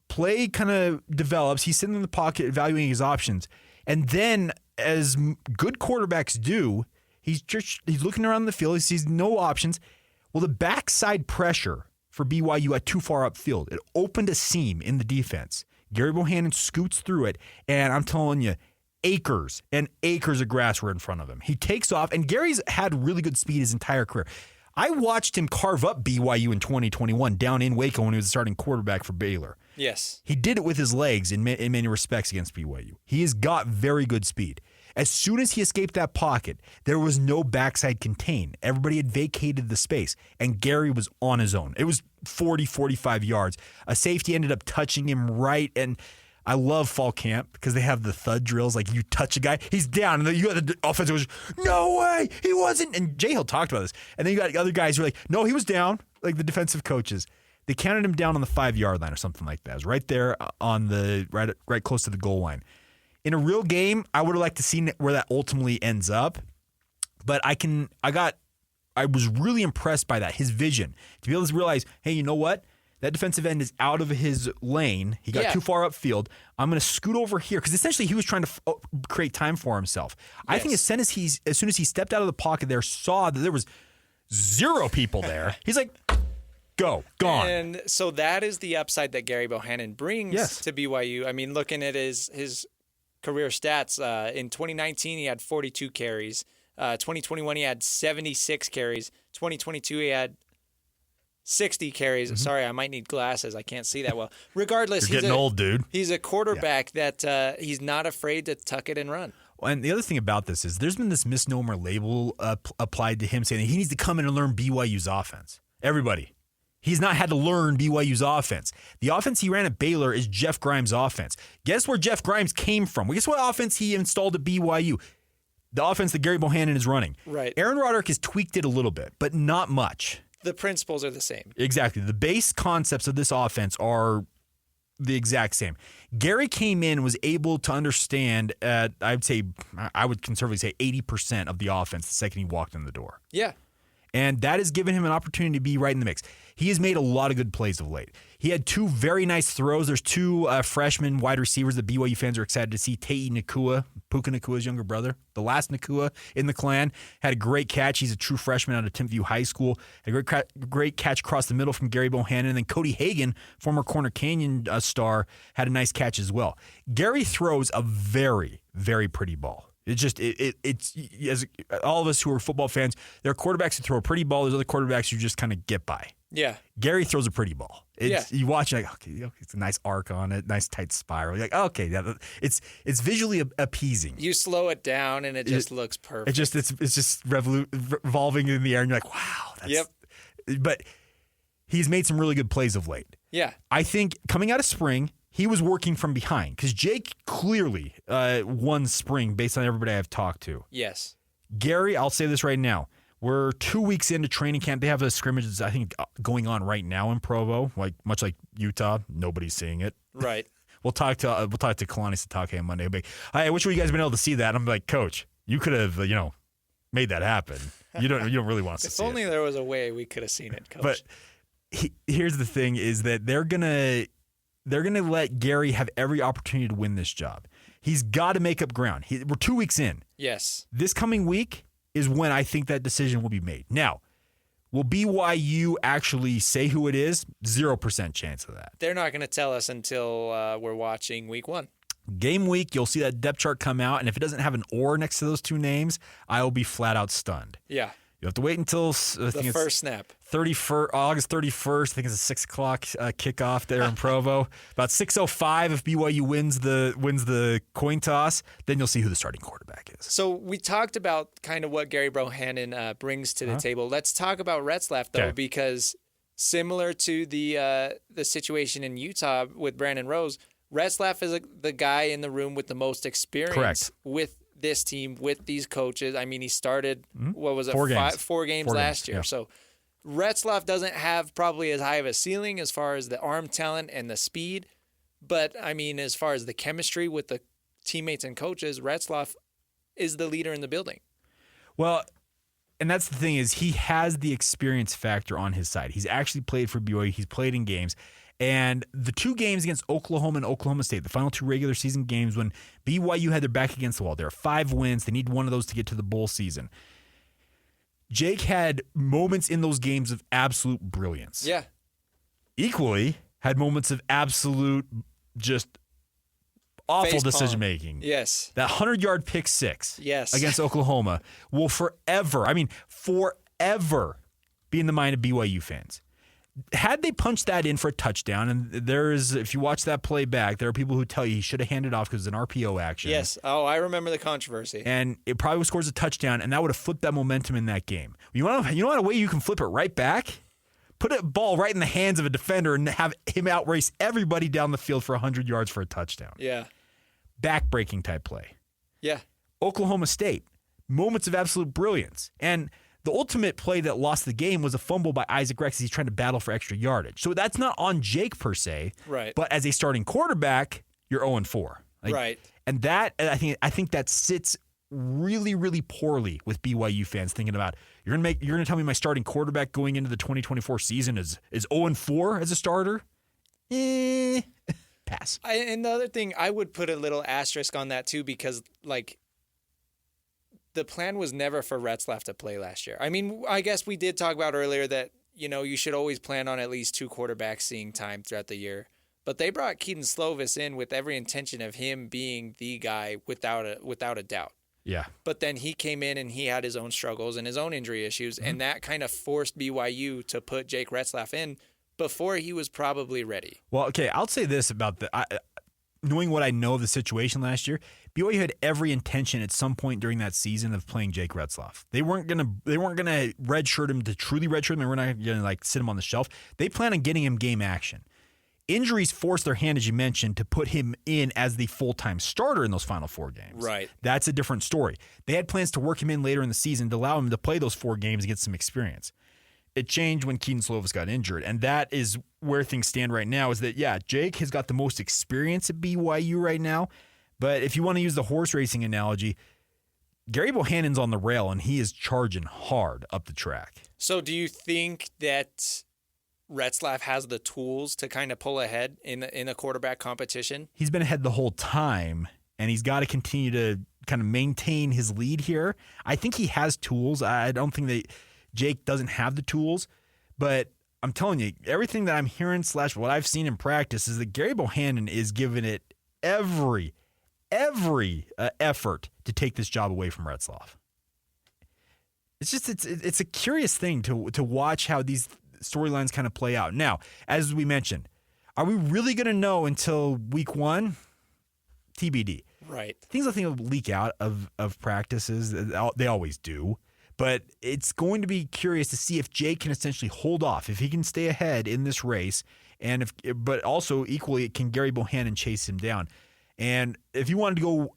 S4: play kind of develops, he's sitting in the pocket evaluating his options, and then as good quarterbacks do, he's looking around the field, he sees no options. Well, the backside pressure for BYU at too far upfield, it opened a seam in the defense. Gary Bohannon scoots through it, and I'm telling you, acres and acres of grass were in front of him. He takes off, and Gary's had really good speed his entire career. I watched him carve up BYU in 2021 down in Waco when he was the starting quarterback for Baylor.
S5: Yes.
S4: He did it with his legs in many respects against BYU. He has got very good speed. As soon as he escaped that pocket, there was no backside contain. Everybody had vacated the space, and Gary was on his own. It was 40, 45 yards. A safety ended up touching him right, and I love fall camp because they have the thud drills. Like, you touch a guy, he's down, and you got the offensive was, no way, he wasn't. And Jay Hill talked about this. And then you got other guys who are like, no, he was down, like the defensive coaches. They counted him down on the 5-yard line or something like that. It was right there on the right close to the goal line. In a real game, I would have liked to see where that ultimately ends up, but I was really impressed by that, his vision, to be able to realize, hey, you know what? That defensive end is out of his lane. He got too far upfield. I'm going to scoot over here because essentially he was trying to create time for himself. Yes. I think as soon as he stepped out of the pocket there, saw that there was 0 people there. He's like, gone.
S5: And so that is the upside that Gary Bohannon brings to BYU. I mean, looking at his career stats, in 2019 he had 42 carries. 2021 he had 76 carries. 2022 he had 60 carries. Mm-hmm. Sorry, I might need glasses. I can't see that well. Regardless,
S4: You're getting old, dude.
S5: He's a quarterback that he's not afraid to tuck it and run.
S4: And the other thing about this is there's been this misnomer label applied to him saying that he needs to come in and learn BYU's offense. Everybody. He's not had to learn BYU's offense. The offense he ran at Baylor is Jeff Grimes' offense. Guess where Jeff Grimes came from? Well, guess what offense he installed at BYU? The offense that Gary Bohannon is running.
S5: Right.
S4: Aaron Roderick has tweaked it a little bit, but not much.
S5: The principles are the same.
S4: Exactly. The base concepts of this offense are the exact same. Gary came in and was able to understand, I would conservatively say 80% of the offense the second he walked in the door.
S5: Yeah.
S4: And that has given him an opportunity to be right in the mix. He has made a lot of good plays of late. He had 2 very nice throws. There's 2 freshman wide receivers that BYU fans are excited to see. Tei Nakua, Puka Nakua's younger brother, the last Nakua in the clan, had a great catch. He's a true freshman out of Timpview High School. A great catch across the middle from Gary Bohannon. And then Cody Hagan, former Corner Canyon star, had a nice catch as well. Gary throws a very, very pretty ball. It's as all of us who are football fans, there are quarterbacks who throw a pretty ball. There's other quarterbacks who just kind of get by.
S5: Yeah.
S4: Gary throws a pretty ball. You watch it, like, okay, it's a nice arc on it, nice tight spiral. You're like, okay, it's visually appeasing.
S5: You slow it down and it just looks perfect.
S4: It's just revolving in the air, and you're like, wow.
S5: Yep.
S4: But he's made some really good plays of late.
S5: Yeah.
S4: I think coming out of spring, he was working from behind because Jake clearly won spring based on everybody I've talked to.
S5: Yes.
S4: Gary, I'll say this right now. We're 2 weeks into training camp. They have a scrimmage that's, I think, going on right now in Provo, much like Utah. Nobody's seeing it.
S5: Right.
S4: We'll talk to Kalani Sitake on Monday. But I wish you guys had been able to see that. I'm like, Coach, you could have, made that happen. You don't really want us to see it.
S5: If only there was a way we could have seen it, Coach.
S4: But here's the thing: is that they're gonna let Gary have every opportunity to win this job. He's got to make up ground. We're 2 weeks in.
S5: Yes.
S4: This coming week is when I think that decision will be made. Now, will BYU actually say who it is? 0% chance of that.
S5: They're not going to tell us until we're watching week 1.
S4: Game week, you'll see that depth chart come out, and if it doesn't have an or next to those two names, I will be flat out stunned.
S5: Yeah.
S4: You have to wait until
S5: The first snap.
S4: August 31st. I think it's a 6 o'clock kickoff there in Provo. About 6:05, if BYU wins the coin toss, then you'll see who the starting quarterback is.
S5: So we talked about kind of what Gary Bohannon brings to the table. Let's talk about Retzlaff, though,
S4: Okay.
S5: because similar to the situation in Utah with Brandon Rose, Retzlaff is the guy in the room with the most experience
S4: Correct.
S5: with this team, with these coaches. I mean, he started, what was it,
S4: 4 games.
S5: 4 games last year.
S4: yeah.
S5: So Retzlaff doesn't have probably as high of a ceiling as far as the arm talent and the speed. But, I mean, as far as the chemistry with the teammates and coaches, Retzlaff is the leader in the building.
S4: Well, and that's the thing is he has the experience factor on his side. He's actually played for BYU. He's played in games. And the 2 games against Oklahoma and Oklahoma State, the final 2 regular season games when BYU had their back against the wall, there are 5 wins. They need one of those to get to the bowl season. Jake had moments in those games of absolute brilliance.
S5: Yeah.
S4: Equally, had moments of absolute just awful
S5: Facepalm.
S4: decision-making.
S5: Yes.
S4: That 100-yard pick 6
S5: Yes.
S4: against Oklahoma will forever be in the mind of BYU fans. Had they punched that in for a touchdown, and if you watch that play back, there are people who tell you he should have handed off because it's an RPO action.
S5: Yes. Oh, I remember the controversy.
S4: And it probably scores a touchdown, and that would have flipped that momentum in that game. You know what a way you can flip it right back? Put a ball right in the hands of a defender and have him outrace everybody down the field for 100 yards for a touchdown.
S5: Yeah.
S4: Back-breaking type play.
S5: Yeah.
S4: Oklahoma State, moments of absolute brilliance. And the ultimate play that lost the game was a fumble by Isaac Rex as he's trying to battle for extra yardage. So that's not on Jake per se.
S5: Right.
S4: But as a starting quarterback, you're 0-4.
S5: Right.
S4: And that, I think that sits really, really poorly with BYU fans thinking about, you're gonna tell me my starting quarterback going into the 2024 season is 0-4 as a starter? Pass.
S5: And the other thing, I would put a little asterisk on that too, because the plan was never for Retzlaff to play last year. I mean, I guess we did talk about earlier that, you should always plan on at least 2 quarterbacks seeing time throughout the year. But they brought Keaton Slovis in with every intention of him being the guy without a doubt.
S4: Yeah.
S5: But then he came in and he had his own struggles and his own injury issues, and that kind of forced BYU to put Jake Retzlaff in before he was probably ready.
S4: Well, okay, I'll say this about knowing what I know of the situation last year, BYU had every intention at some point during that season of playing Jake Retzlaff. They weren't gonna redshirt him to truly redshirt him. They were not gonna sit him on the shelf. They plan on getting him game action. Injuries forced their hand, as you mentioned, to put him in as the full-time starter in those final 4 games.
S5: Right.
S4: That's a different story. They had plans to work him in later in the season to allow him to play those 4 games and get some experience. It changed when Keaton Slovis got injured, and that is where things stand right now, is that, yeah, Jake has got the most experience at BYU right now, but if you want to use the horse racing analogy, Gary Bohannon's on the rail, and he is charging hard up the track.
S5: So do you think that Retzlaff has the tools to kind of pull ahead in a quarterback competition?
S4: He's been ahead the whole time, and he's got to continue to kind of maintain his lead here. I think he has tools. I don't think that Jake doesn't have the tools, but I'm telling you, everything that I'm hearing / what I've seen in practice is that Gary Bohannon is giving it every effort to take this job away from Retzlaff. It's a curious thing to watch how these storylines kind of play out. Now, as we mentioned, are we really going to know until week 1? TBD.
S5: Right.
S4: Things I think will leak out of practices. They always do. But it's going to be curious to see if Jake can essentially hold off, if he can stay ahead in this race, but also equally, can Gary Bohannon chase him down? And if you wanted to go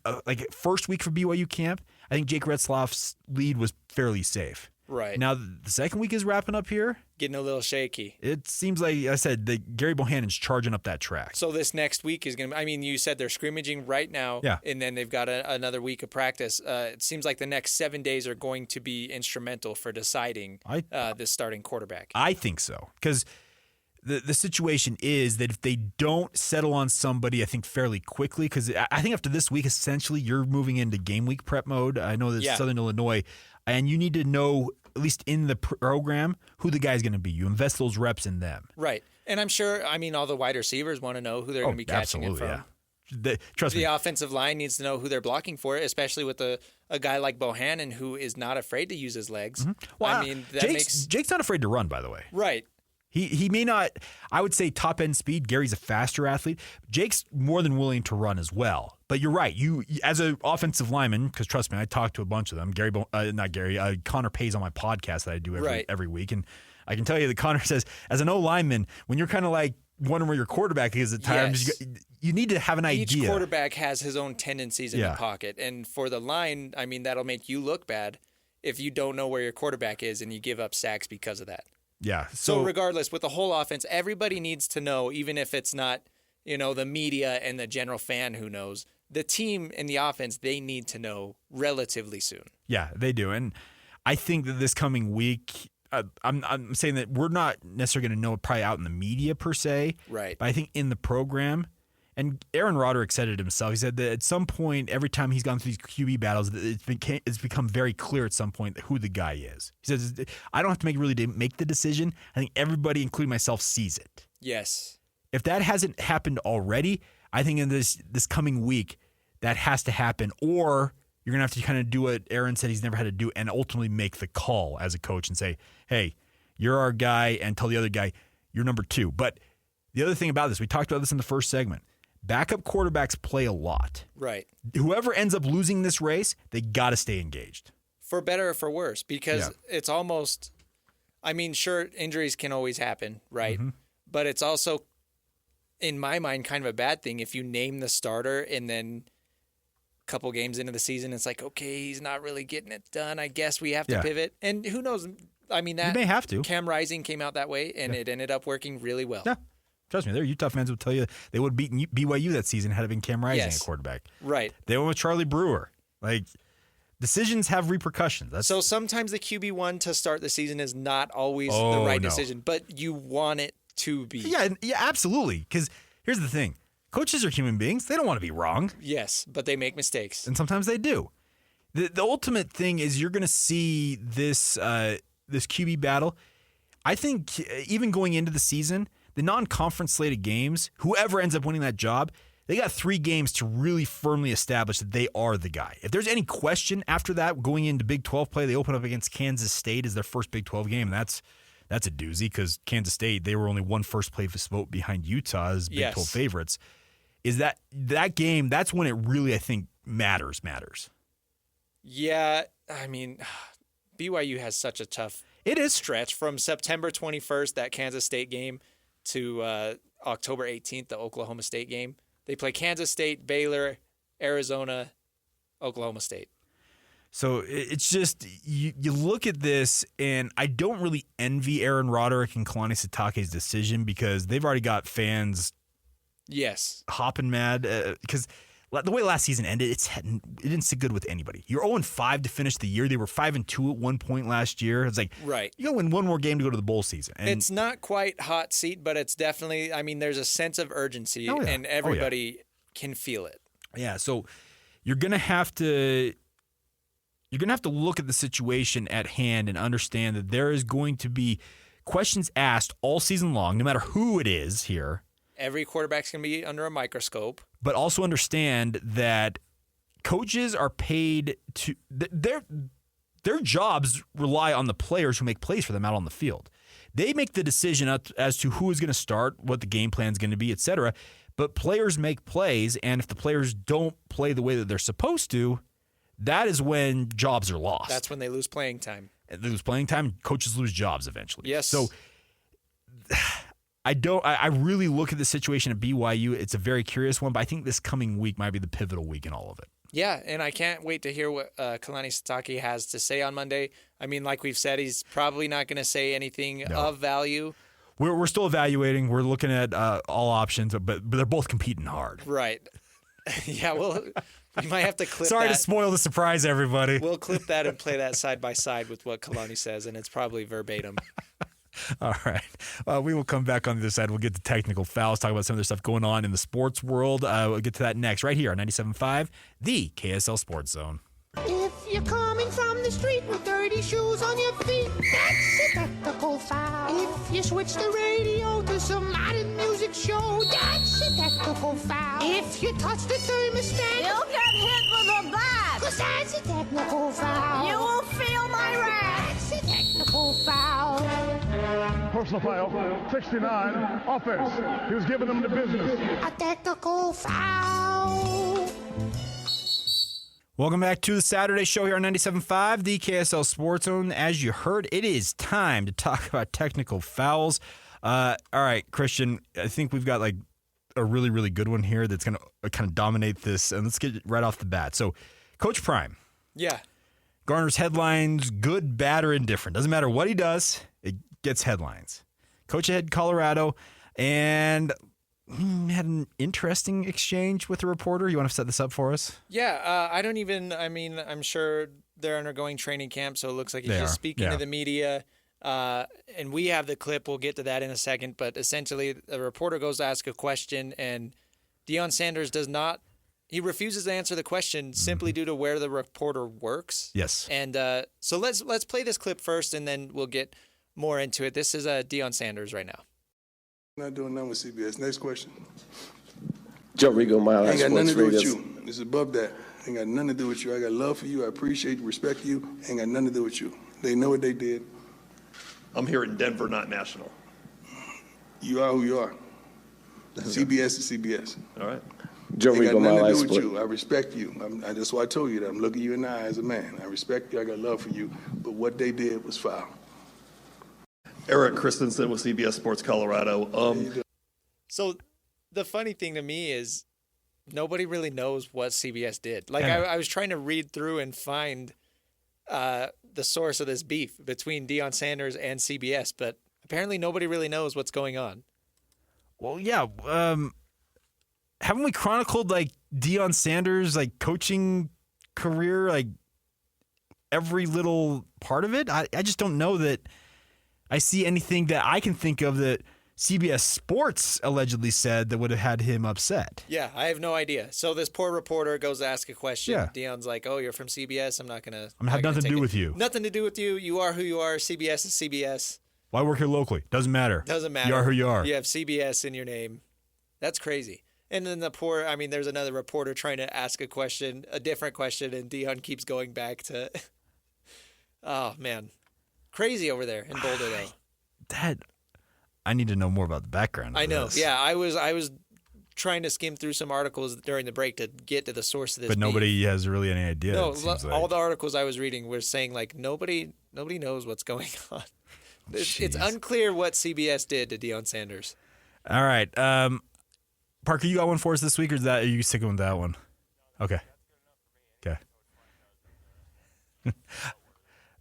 S4: first week for BYU camp, I think Jake Retzlaff's lead was fairly safe.
S5: Right.
S4: Now, the second week is wrapping up here.
S5: Getting a little shaky.
S4: It seems like I said that Gary Bohannon's charging up that track.
S5: So this next week is going to, you said they're scrimmaging right now,
S4: yeah,
S5: and then they've got another week of practice. It seems like the next 7 days are going to be instrumental for deciding this starting quarterback.
S4: I think so, because the situation is that if they don't settle on somebody, I think fairly quickly, because I think after this week, essentially, you're moving into game week prep mode. I know that Southern Illinois, and you need to know, at least in the program, who the guy's going to be. You invest those reps in them.
S5: Right. And I'm sure, all the wide receivers want to know who they're going to be catching it from.
S4: Yeah. Trust me.
S5: The offensive line needs to know who they're blocking for, especially with a guy like Bohannon who is not afraid to use his legs.
S4: Well, Jake's not afraid to run, by the way.
S5: Right.
S4: He may not, I would say top end speed. Gary's a faster athlete. Jake's more than willing to run as well. But you're right. You as an offensive lineman, because trust me, I talk to a bunch of them. Connor pays on my podcast that I do every week, and I can tell you that Connor says, as an O lineman, when you're kind of like wondering where your quarterback is at times, you need to have an idea.
S5: Each quarterback has his own tendencies in the pocket, and for the line, that'll make you look bad if you don't know where your quarterback is and you give up sacks because of that.
S4: Yeah.
S5: So regardless, with the whole offense, everybody needs to know, even if it's not, the media and the general fan who knows, the team and the offense, they need to know relatively soon. Yeah,
S4: they do. And I think that this coming week, I'm saying that we're not necessarily going to know it probably out in the media per se.
S5: Right.
S4: But I think in the program, and Aaron Roderick said it himself. He said that at some point, every time he's gone through these QB battles, it's become very clear at some point who the guy is. He says, I don't have to make the decision. I think everybody, including myself, sees it.
S5: Yes.
S4: If that hasn't happened already, I think in this coming week, that has to happen. Or you're going to have to kind of do what Aaron said he's never had to do and ultimately make the call as a coach and say, hey, you're our guy, and tell the other guy, you're number 2. But the other thing about this, we talked about this in the first segment, backup quarterbacks play a lot.
S5: Right.
S4: Whoever ends up losing this race, they got to stay engaged.
S5: For better or for worse, because it's almost, sure, injuries can always happen, right? Mm-hmm. But it's also, in my mind, kind of a bad thing if you name the starter and then a couple games into the season, it's like, okay, he's not really getting it done. I guess we have to pivot. And who knows? That you
S4: may have to.
S5: Cam Rising came out that way, and it ended up working really well.
S4: Yeah. Trust me, their Utah fans will tell you they would have beaten BYU that season had it been Cam Rising at quarterback.
S5: Right.
S4: They went with Charlie Brewer. Decisions have repercussions.
S5: So sometimes the QB1 to start the season is not always the right decision, but you want it to be.
S4: Yeah, absolutely. Because here's the thing. Coaches are human beings. They don't want to be wrong.
S5: Yes, but they make mistakes.
S4: And sometimes they do. The ultimate thing is you're going to see this QB battle. I think even going into the season, the non-conference slated games, whoever ends up winning that job, they got 3 games to really firmly establish that they are the guy. If there's any question after that, going into Big 12 play, they open up against Kansas State as their first Big 12 game. And that's a doozy because Kansas State, they were only one first place vote behind Utah as Big 12 favorites. Is that game, that's when it really, I think, matters.
S5: Yeah, BYU has such a tough stretch from September 21st, that Kansas State game, to October 18th, the Oklahoma State game. They play Kansas State, Baylor, Arizona, Oklahoma State.
S4: So it's just, you look at this, and I don't really envy Aaron Roderick and Kalani Sitake's decision because they've already got fans hopping mad. Because the way last season ended, it didn't sit good with anybody. You're 0-5 to finish the year. They were 5-2 at one point last year. It's like, you got to win one more game to go to the bowl season. And
S5: it's not quite hot seat, but it's definitely, there's a sense of urgency, and everybody can feel it.
S4: Yeah, so you're going to have to look at the situation at hand and understand that there is going to be questions asked all season long, no matter who it is here.
S5: Every quarterback's going to be under a microscope.
S4: But also understand that coaches are paid to their jobs rely on the players who make plays for them out on the field. They make the decision as to who is going to start, what the game plan is going to be, etc. But players make plays, and if the players don't play the way that they're supposed to, that is when jobs are lost.
S5: That's when they lose playing time.
S4: They lose playing time. Coaches lose jobs eventually.
S5: Yes.
S4: So I really look at the situation at BYU. It's a very curious one, but I think this coming week might be the pivotal week in all of it.
S5: Yeah, and I can't wait to hear what Kalani Sitake has to say on Monday. Like we've said, he's probably not going to say anything of value.
S4: We're still evaluating. We're looking at all options, but they're both competing hard.
S5: Right. Yeah, we might have to clip
S4: Sorry
S5: that.
S4: to spoil the surprise, everybody.
S5: We'll clip that and play that side by side with what Kalani says, and it's probably verbatim.
S4: All right. We will come back on the other side. We'll get to technical fouls, talk about some of the stuff going on in the sports world. We'll get to that next, right here on 97.5, the KSL Sports Zone.
S2: If you're coming from the street with dirty shoes on your feet, that's a technical foul. If you switch the radio to some modern music show, that's a technical foul. If you touch the thermostat,
S8: You'll get hit with a bat.
S2: 'cause that's a technical foul.
S8: You will feel my wrath.
S2: That's a technical foul.
S9: Personal foul, 69, offense. He was giving them the business.
S2: A technical foul.
S4: Welcome back to the Saturday show here on 97.5, the KSL Sports Zone. As you heard, it is time to talk about technical fouls. All right, Christian, I think we've got like a really, really good one here that's going to kind of dominate this. And let's get it right off the bat. So, Coach Prime.
S5: Yeah.
S4: Garners headlines, good, bad, or indifferent. Doesn't matter what he does, it gets headlines. Coach ahead Colorado, and had an interesting exchange with a reporter. You want to set this up for us?
S5: Yeah, I'm sure they're undergoing training camp, so it looks like he's just speaking to the media. And we have the clip. We'll get to that in a second. But essentially, the reporter goes to ask a question, and Deion Sanders he refuses to answer the question simply due to where the reporter works.
S4: Yes.
S5: And so let's play this clip first, and then we'll get more into it. This is Deion Sanders right now.
S10: Not doing nothing with CBS. Next question.
S11: Joe Rigo, Mile
S10: Ain't got nothing to do with you. This is above that. Ain't got nothing to do with you. I got love for you. I appreciate you, respect you. Ain't got nothing to do with you. They know what they did.
S12: I'm here in Denver, not national.
S10: You are who you are. CBS is CBS.
S12: All right.
S11: Joe
S10: Ain't got
S11: Rigo,
S10: nothing
S11: Mile
S10: to do with you. I respect you. That's why I told you that. I'm looking you in the eye as a man. I respect you. I got love for you. But what they did was foul.
S12: Eric Christensen with CBS Sports Colorado.
S5: So the funny thing to me is nobody really knows what CBS did. Like I was trying to read through and find the source of this beef between Deion Sanders and CBS, but apparently nobody really knows what's going on.
S4: Well, yeah. Haven't we chronicled like Deion Sanders' like coaching career, like every little part of it? I just don't know that I see anything that I can think of that CBS Sports allegedly said that would have had him upset.
S5: Yeah, I have no idea. So this poor reporter goes to ask a question.
S4: Yeah.
S5: Deion's like, "Oh, you're from CBS. I'm going to
S4: have nothing to do with you.
S5: Nothing to do with you. You are who you are. CBS is CBS.
S4: Well, I work here locally. Doesn't matter.
S5: Doesn't matter.
S4: You are who you are.
S5: You have CBS in your name. That's crazy." And then there's another reporter trying to ask a different question, and Deion keeps going back to, oh, man. Crazy over there in Boulder, though.
S4: I need to know more about the background of
S5: I know.
S4: this.
S5: Yeah, I was trying to skim through some articles during the break to get to the source of this.
S4: But nobody has really any idea.
S5: No,
S4: it seems
S5: all
S4: like.
S5: the articles I was reading were saying like nobody knows what's going on. It's unclear what CBS did to Deion Sanders.
S4: All right, Parker, you got one for us this week, or are you sticking with that one? Okay.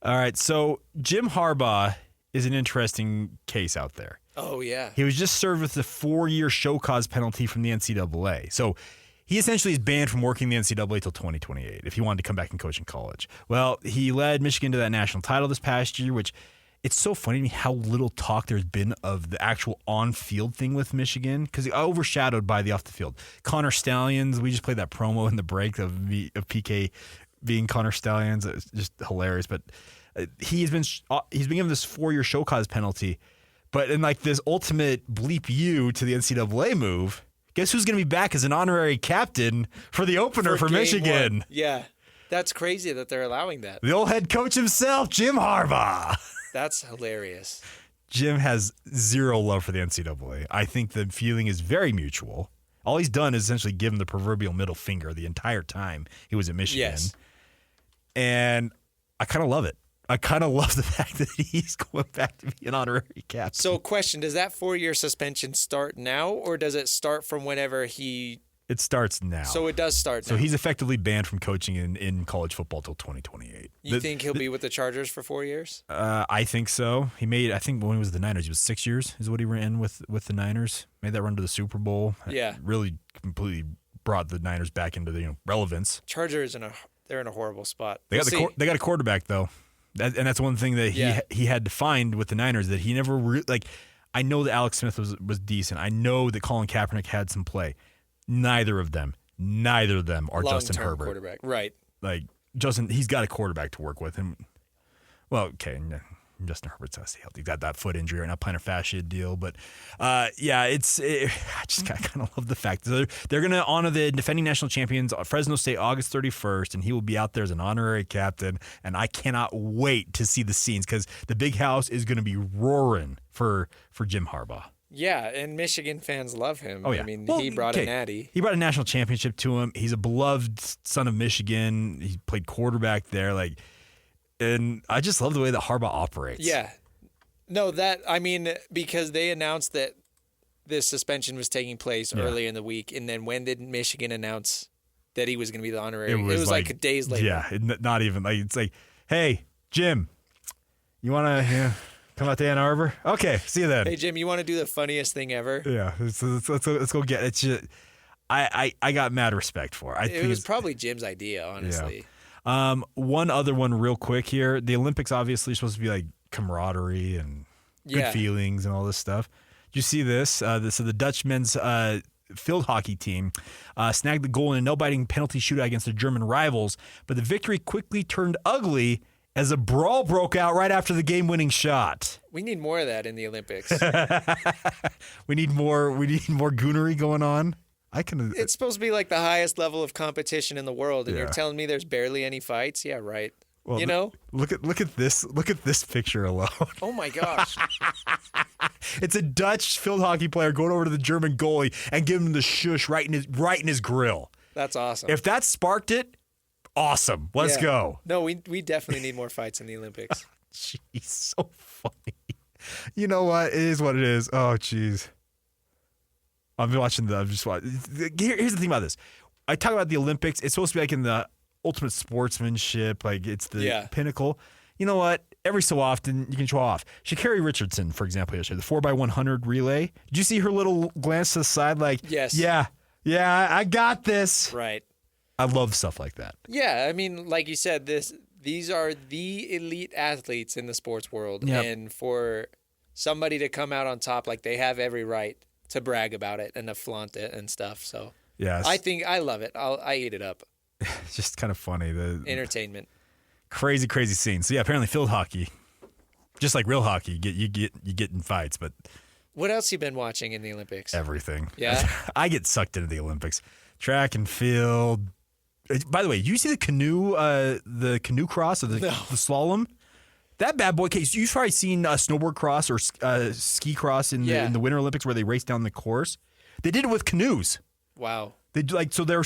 S4: All right, so Jim Harbaugh is an interesting case out there.
S5: Oh, yeah.
S4: He was just served with a 4-year show cause penalty from the NCAA. So he essentially is banned from working the NCAA till 2028 if he wanted to come back and coach in college. Well, he led Michigan to that national title this past year, which it's so funny to me how little talk there's been of the actual on-field thing with Michigan because overshadowed by the off-the-field. Connor Stallions, we just played that promo in the break of PK being Connor Stallions. It's just hilarious. But he's been given this 4-year show cause penalty. But in like this ultimate bleep you to the NCAA move, guess who's going to be back as an honorary captain for the opener for Michigan?
S5: One. Yeah, that's crazy that they're allowing that.
S4: The old head coach himself, Jim Harbaugh.
S5: That's hilarious.
S4: Jim has zero love for the NCAA. I think the feeling is very mutual. All he's done is essentially give him the proverbial middle finger the entire time he was at Michigan.
S5: Yes.
S4: And I kind of love it. I kind of love the fact that he's going back to be an honorary captain.
S5: So question, does that 4-year suspension start now, or does it start from whenever he...
S4: It starts now.
S5: So it does start now.
S4: So he's effectively banned from coaching in college football till 2028.
S5: You think he'll be with the Chargers for 4 years?
S4: I think so. He made, I think when he was with the Niners, he was 6 years is what he ran with the Niners. Made that run to the Super Bowl.
S5: Yeah.
S4: Really completely brought the Niners back into the relevance.
S5: Chargers, they're in a horrible spot.
S4: They got a quarterback, though. And that's one thing that he had to find with the Niners, that he never I know that Alex Smith was decent. I know that Colin Kaepernick had some play. Neither of them are
S5: Long-term
S4: Justin Herbert.
S5: Quarterback. Right.
S4: Like Justin, he's got a quarterback to work with. And well, okay, Justin Herbert's has to healthy. He's got that foot injury right now, plantar fascia deal. But I just kind of love the fact that they're going to honor the defending national champions, Fresno State, August 31st, and he will be out there as an honorary captain. And I cannot wait to see the scenes, because the big house is going to be roaring for Jim Harbaugh.
S5: Yeah, and Michigan fans love him.
S4: Oh, yeah.
S5: I mean, he brought a natty.
S4: He brought a national championship to him. He's a beloved son of Michigan. He played quarterback there. And I just love the way that Harbaugh operates.
S5: Yeah. No, because they announced that this suspension was taking place earlier in the week, and then when did Michigan announce that he was going to be the honorary? It was like days later.
S4: Yeah, not even. It's like, hey, Jim, you want to come out to Ann Arbor? Okay, see you then.
S5: Hey, Jim, you want to do the funniest thing ever?
S4: Yeah, let's go get it. Just, I got mad respect for it.
S5: It was probably Jim's idea, honestly.
S4: Yeah. One other one real quick here. The Olympics obviously supposed to be like camaraderie and good feelings and all this stuff. Did you see this? So the Dutch men's field hockey team snagged the goal in a nail-biting penalty shootout against their German rivals, but the victory quickly turned ugly as a brawl broke out right after the game-winning shot.
S5: We need more of that in the Olympics.
S4: We need more goonery going on.
S5: It's supposed to be like the highest level of competition in the world, and you're telling me there's barely any fights? Yeah, right.
S4: Well, look at this. Look at this picture alone.
S5: Oh my gosh!
S4: It's a Dutch field hockey player going over to the German goalie and giving him the shush right in his grill.
S5: That's awesome.
S4: If that sparked it, awesome. Let's go.
S5: No, we definitely need more fights in the Olympics.
S4: Jeez, so funny. You know what? It is what it is. Oh, jeez. I'm just watching. Here's the thing about this. I talk about the Olympics. It's supposed to be like in the ultimate sportsmanship. Like it's the pinnacle. You know what? Every so often you can show off. Sha'Carri Richardson, for example, yesterday, the 4x100 relay. Did you see her little glance to the side? Like,
S5: yes.
S4: Yeah, I got this.
S5: Right.
S4: I love stuff like that.
S5: Yeah, I mean, like you said, these are the elite athletes in the sports world.
S4: Yep.
S5: And for somebody to come out on top, like they have every right to brag about it and to flaunt it and stuff. So
S4: yes.
S5: I love it. I eat it up.
S4: It's just kind of funny. The
S5: entertainment.
S4: Crazy scene. So yeah, apparently field hockey, just like real hockey, you get in fights. But
S5: what else you been watching in the Olympics?
S4: Everything.
S5: Yeah.
S4: I get sucked into the Olympics. Track and field. By the way, you see the canoe cross or the slalom? That bad boy case. You've probably seen snowboard cross or ski cross in the Winter Olympics where they race down the course. They did it with canoes.
S5: Wow.
S4: They they're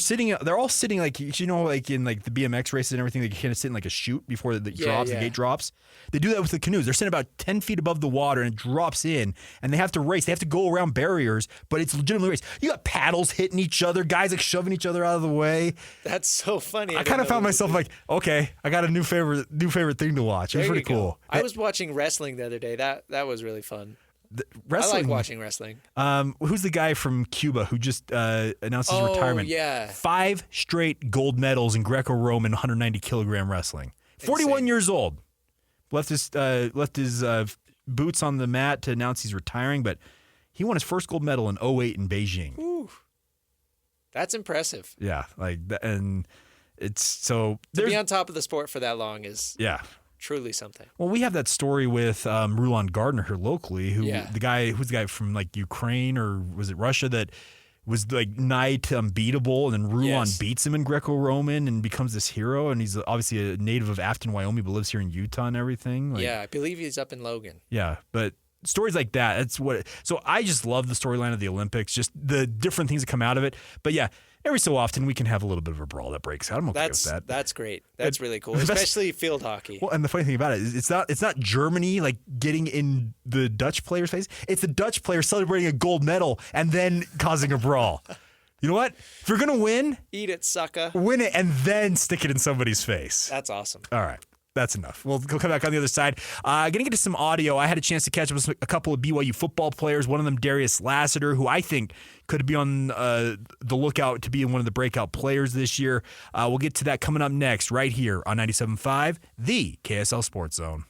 S4: all sitting like in like the BMX races and everything. They kind of sit in like a chute before the gate drops. They do that with the canoes. They're sitting about 10 feet above the water and it drops in, and they have to race. They have to go around barriers, but it's legitimately a race. You got paddles hitting each other, guys like shoving each other out of the way.
S5: That's so funny.
S4: I kind of found myself like, okay, I got a new favorite thing to watch. It was pretty cool.
S5: I was watching wrestling the other day. That was really fun.
S4: Wrestling.
S5: I like watching wrestling.
S4: Who's the guy from Cuba who just announced his retirement?
S5: Yeah.
S4: 5 straight gold medals in Greco-Roman 190 kilogram wrestling. 41 years old. Left his boots on the mat to announce he's retiring, but he won his first gold medal in 2008 in Beijing.
S5: Ooh. That's impressive.
S4: Yeah, and it's so
S5: to be on top of the sport for that long is truly something.
S4: Well, we have that story with Rulon Gardner here locally, who's the guy from like Ukraine or was it Russia that was like nigh to unbeatable, and then Rulon beats him in Greco-Roman and becomes this hero, and he's obviously a native of Afton, Wyoming, but lives here in Utah and everything.
S5: I believe he's up in Logan.
S4: Yeah, but stories like that, that's what. So I just love the storyline of the Olympics, just the different things that come out of it. But yeah, every so often we can have a little bit of a brawl that breaks out. I'm okay with that.
S5: That's great. That's really cool, especially field hockey.
S4: Well, and the funny thing about it is it's not Germany like getting in the Dutch player's face. It's the Dutch player celebrating a gold medal and then causing a brawl. You know what? If you're gonna win,
S5: eat it, sucker.
S4: Win it and then stick it in somebody's face.
S5: That's awesome.
S4: All right. That's enough. We'll come back on the other side. Going to get to some audio. I had a chance to catch up with a couple of BYU football players. One of them, Darius Lassiter, who I think could be on the lookout to be one of the breakout players this year. We'll get to that coming up next right here on 97.5, the KSL Sports Zone.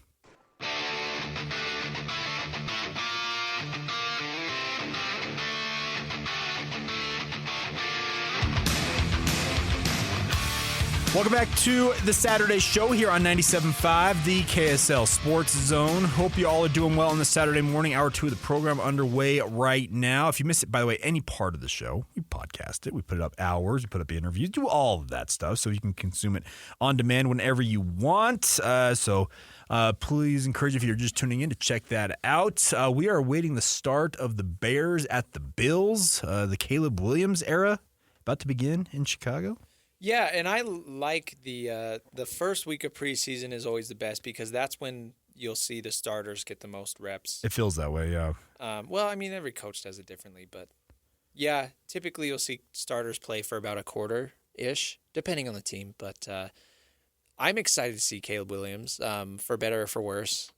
S4: Welcome back to the Saturday show here on 97.5, the KSL Sports Zone. Hope you all are doing well on this Saturday morning. Hour 2 of the program underway right now. If you missed it, by the way, any part of the show, we podcast it. We put it up hours. We put up interviews. Do all of that stuff so you can consume it on demand whenever you want. So please encourage you, if you're just tuning in, to check that out. We are awaiting the start of the Bears at the Bills. The Caleb Williams era about to begin in Chicago.
S5: Yeah, and I like the first week of preseason is always the best because that's when you'll see the starters get the most reps.
S4: It feels that way, yeah.
S5: Well, I mean, every coach does it differently, but yeah, typically you'll see starters play for about a quarter-ish, depending on the team. But I'm excited to see Caleb Williams, for better or for worse.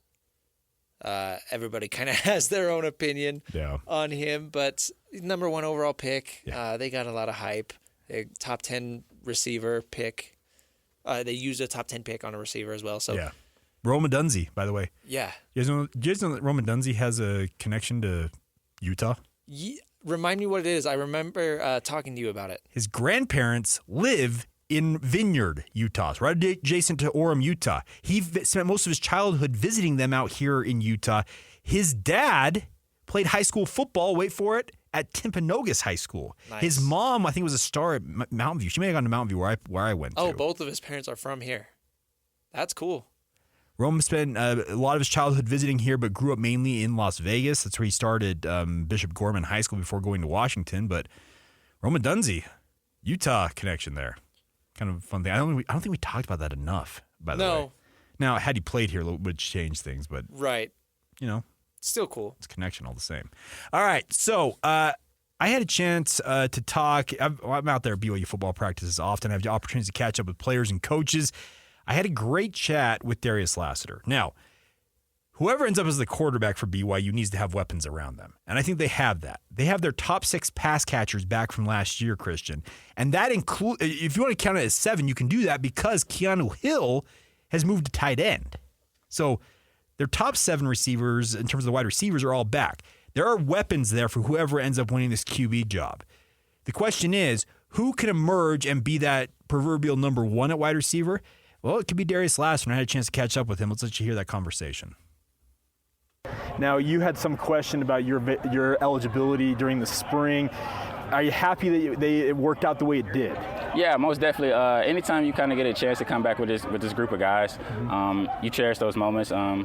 S5: Everybody kind of has their own opinion on him, but number 1 overall pick, they got a lot of hype. A top 10 receiver pick. They used a top 10 pick on a receiver as well. So
S4: yeah, Roman Dunzy, by the way.
S5: Yeah.
S4: Do you guys know that Roman Dunzy has a connection to Utah?
S5: Remind me what it is. I remember talking to you about it.
S4: His grandparents live in Vineyard, Utah, right adjacent to Orem, Utah. He spent most of his childhood visiting them out here in Utah. His dad played high school football, wait for it, at Timpanogos High School. Nice. His mom, I think, was a star at Mountain View. She may have gone to Mountain View where I went to.
S5: Oh, both of his parents are from here. That's cool.
S4: Roman spent a lot of his childhood visiting here, but grew up mainly in Las Vegas. That's where he started Bishop Gorman High School before going to Washington. But Roman Dunzy, Utah connection there. Kind of a fun thing. I don't think we talked about that enough, by the way. Now, had he played here, it would change things. But, you know.
S5: Still cool.
S4: It's connection all the same. All right, so I had a chance to talk. I'm out there at BYU football practices often. I have the opportunity to catch up with players and coaches. I had a great chat with Darius Lassiter. Now, whoever ends up as the quarterback for BYU needs to have weapons around them, and I think they have that. They have their top 6 pass catchers back from last year, Christian, and that includes, if you want to count it as 7, you can do that because Keanu Hill has moved to tight end. So their top 7 receivers, in terms of the wide receivers, are all back. There are weapons there for whoever ends up winning this QB job. The question is, who can emerge and be that proverbial number 1 at wide receiver? Well, it could be Darius Lassiter, and I had a chance to catch up with him. Let's let you hear that conversation.
S13: Now, you had some question about your eligibility during the spring. Are you happy that it worked out the way it did?
S14: Yeah, most definitely. Anytime you kind of get a chance to come back with this group of guys, you cherish those moments. I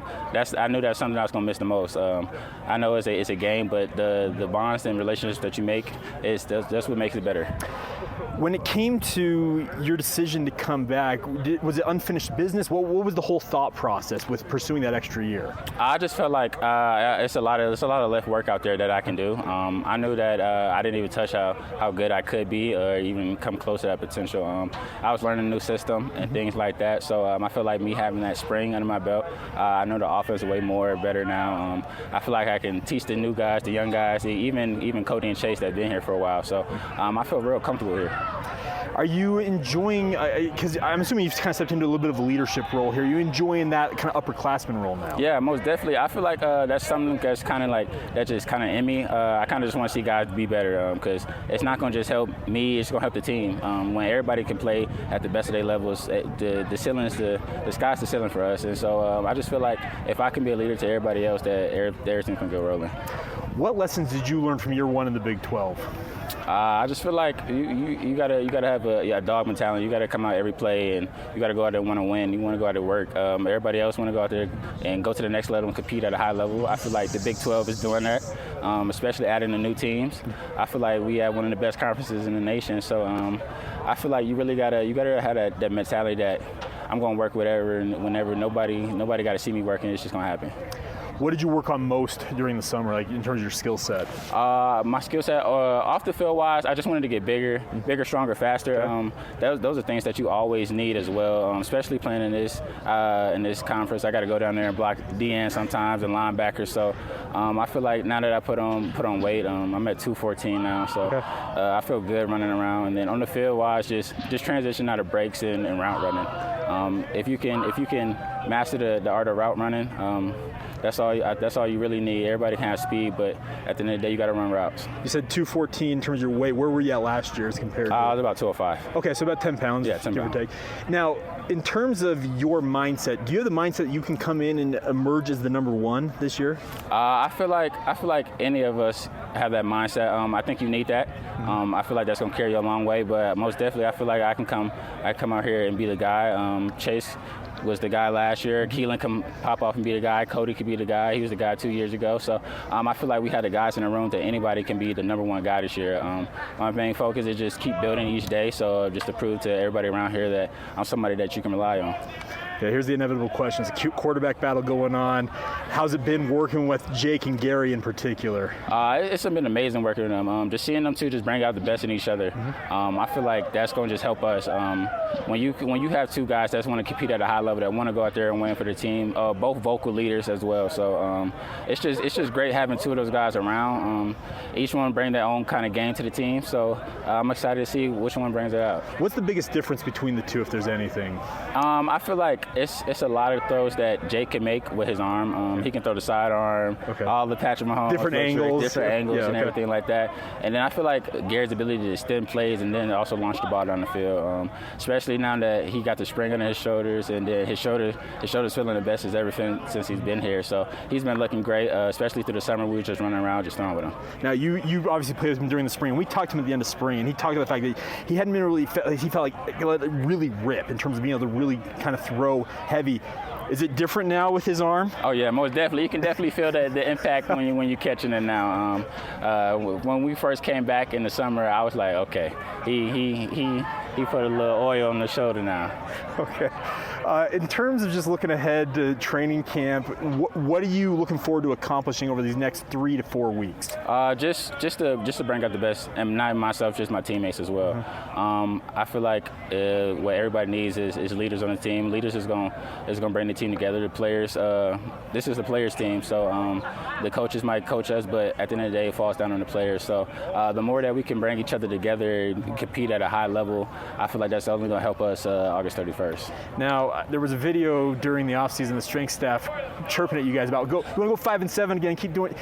S14: knew that's something I was going to miss the most. I know it's a game, but the bonds and relationships that you make, that's what makes it better.
S13: When it came to your decision to come back, was it unfinished business? What was the whole thought process with pursuing that extra year?
S14: I just felt like it's a lot of left work out there that I can do. I knew that I didn't even touch how good I could be or even come close to that potential. I was learning a new system and things like that, so I feel like me having that spring under my belt, I know the offense is way better now. I feel like I can teach the new guys, the young guys, even Cody and Chase that have been here for a while, so I feel real comfortable here.
S13: Are you enjoying, because I'm assuming you've kind of stepped into a little bit of a leadership role here, are you enjoying that kind of upperclassman role now?
S14: Yeah, most definitely. I feel like that's something that's kind of like, that's just kind of in me. I kind of just want to see guys be better because it's not going to just help me, it's going to help the team. When everybody can play at the best of their levels, the ceiling is the sky's the ceiling for us. And so I just feel like if I can be a leader to everybody else, that everything can go rolling.
S13: What lessons did you learn from year 1 in the Big 12?
S14: I just feel like you gotta have a dog mentality. You gotta come out every play, and you gotta go out there and want to win. You want to go out there and work. Everybody else want to go out there and go to the next level and compete at a high level. I feel like the Big 12 is doing that, especially adding the new teams. I feel like we have one of the best conferences in the nation. So I feel like you gotta have that mentality that I'm gonna work whatever and whenever. Nobody got to see me working. It's just gonna happen.
S13: What did you work on most during the summer, like in terms of your skill set?
S14: My skill set, off the field wise, I just wanted to get bigger, stronger, faster.
S13: Okay.
S14: Those are things that you always need as well, especially playing in this conference. I got to go down there and block DN sometimes and linebackers. So I feel like now that I put on weight, I'm at 214 now. So I feel good running around. And then on the field wise, just transition out of breaks and route running. If you can master the art of route running, that's all you really need. Everybody can have speed, but at the end of the day, you got to run routes.
S13: You said 214 in terms of your weight. Where were you at last year as compared to?
S14: I was about 205.
S13: Okay, so about 10 pounds,
S14: yeah, 10
S13: give
S14: pounds.
S13: or take. Now, in terms of your mindset, do you have the mindset that you can come in and emerge as the number one this year?
S14: I feel like any of us have that mindset. I think you need that. I feel like that's gonna carry you a long way. But most definitely, I feel like I can come out here and be the guy. Chase was the guy last year. Keelan can pop off and be the guy. Cody could be the guy. He was the guy 2 years ago. So I feel like we had the guys in the room that anybody can be the number one guy this year. My main focus is just keep building each day. So just to prove to everybody around here that I'm somebody that you can rely on.
S13: Okay, here's the inevitable question. It's a cute quarterback battle going on. How's it been working with Jake and Gary in particular?
S14: It's been amazing working with them. Just seeing them two just bring out the best in each other. I feel like that's going to just help us. When you have two guys that want to compete at a high level, that want to go out there and win for the team, both vocal leaders as well. So it's just great having two of those guys around. Each one bring their own kind of game to the team. So I'm excited to see which one brings it out.
S13: What's the biggest difference between the two, if there's anything?
S14: I feel like it's a lot of throws that Jake can make with his arm. He can throw the sidearm, all the Patrick Mahomes,
S13: different angles
S14: and everything like that. And then I feel like Gary's ability to extend plays and then also launch the ball down the field, especially now that he got the spring under his shoulders, and then his shoulders feeling the best as ever since he's been here. So he's been looking great, especially through the summer. We were just running around, just throwing with him.
S13: Now you obviously played with him during the spring, and we talked to him at the end of spring, and he talked about the fact that he hadn't been really. He felt like let it really rip in terms of being able to really kind of throw heavy. Is it different now with his arm?
S14: Oh yeah, most definitely. You can definitely feel the impact when you're catching it now. When we first came back in the summer, I was like, okay, he put a little oil on the shoulder now.
S13: Okay. In terms of just looking ahead to training camp, what are you looking forward to accomplishing over these next 3 to 4 weeks?
S14: Just to bring out the best, and not myself, just my teammates as well. I feel like what everybody needs is leaders on the team. Leaders is gonna bring the team together. The players, this is the players' team, so the coaches might coach us, but at the end of the day, it falls down on the players. So the more that we can bring each other together and compete at a high level, I feel like that's only going to help us August 31st.
S13: Now, there was a video during the offseason, the strength staff chirping at you guys about, you want to go 5-7 again, keep doing it.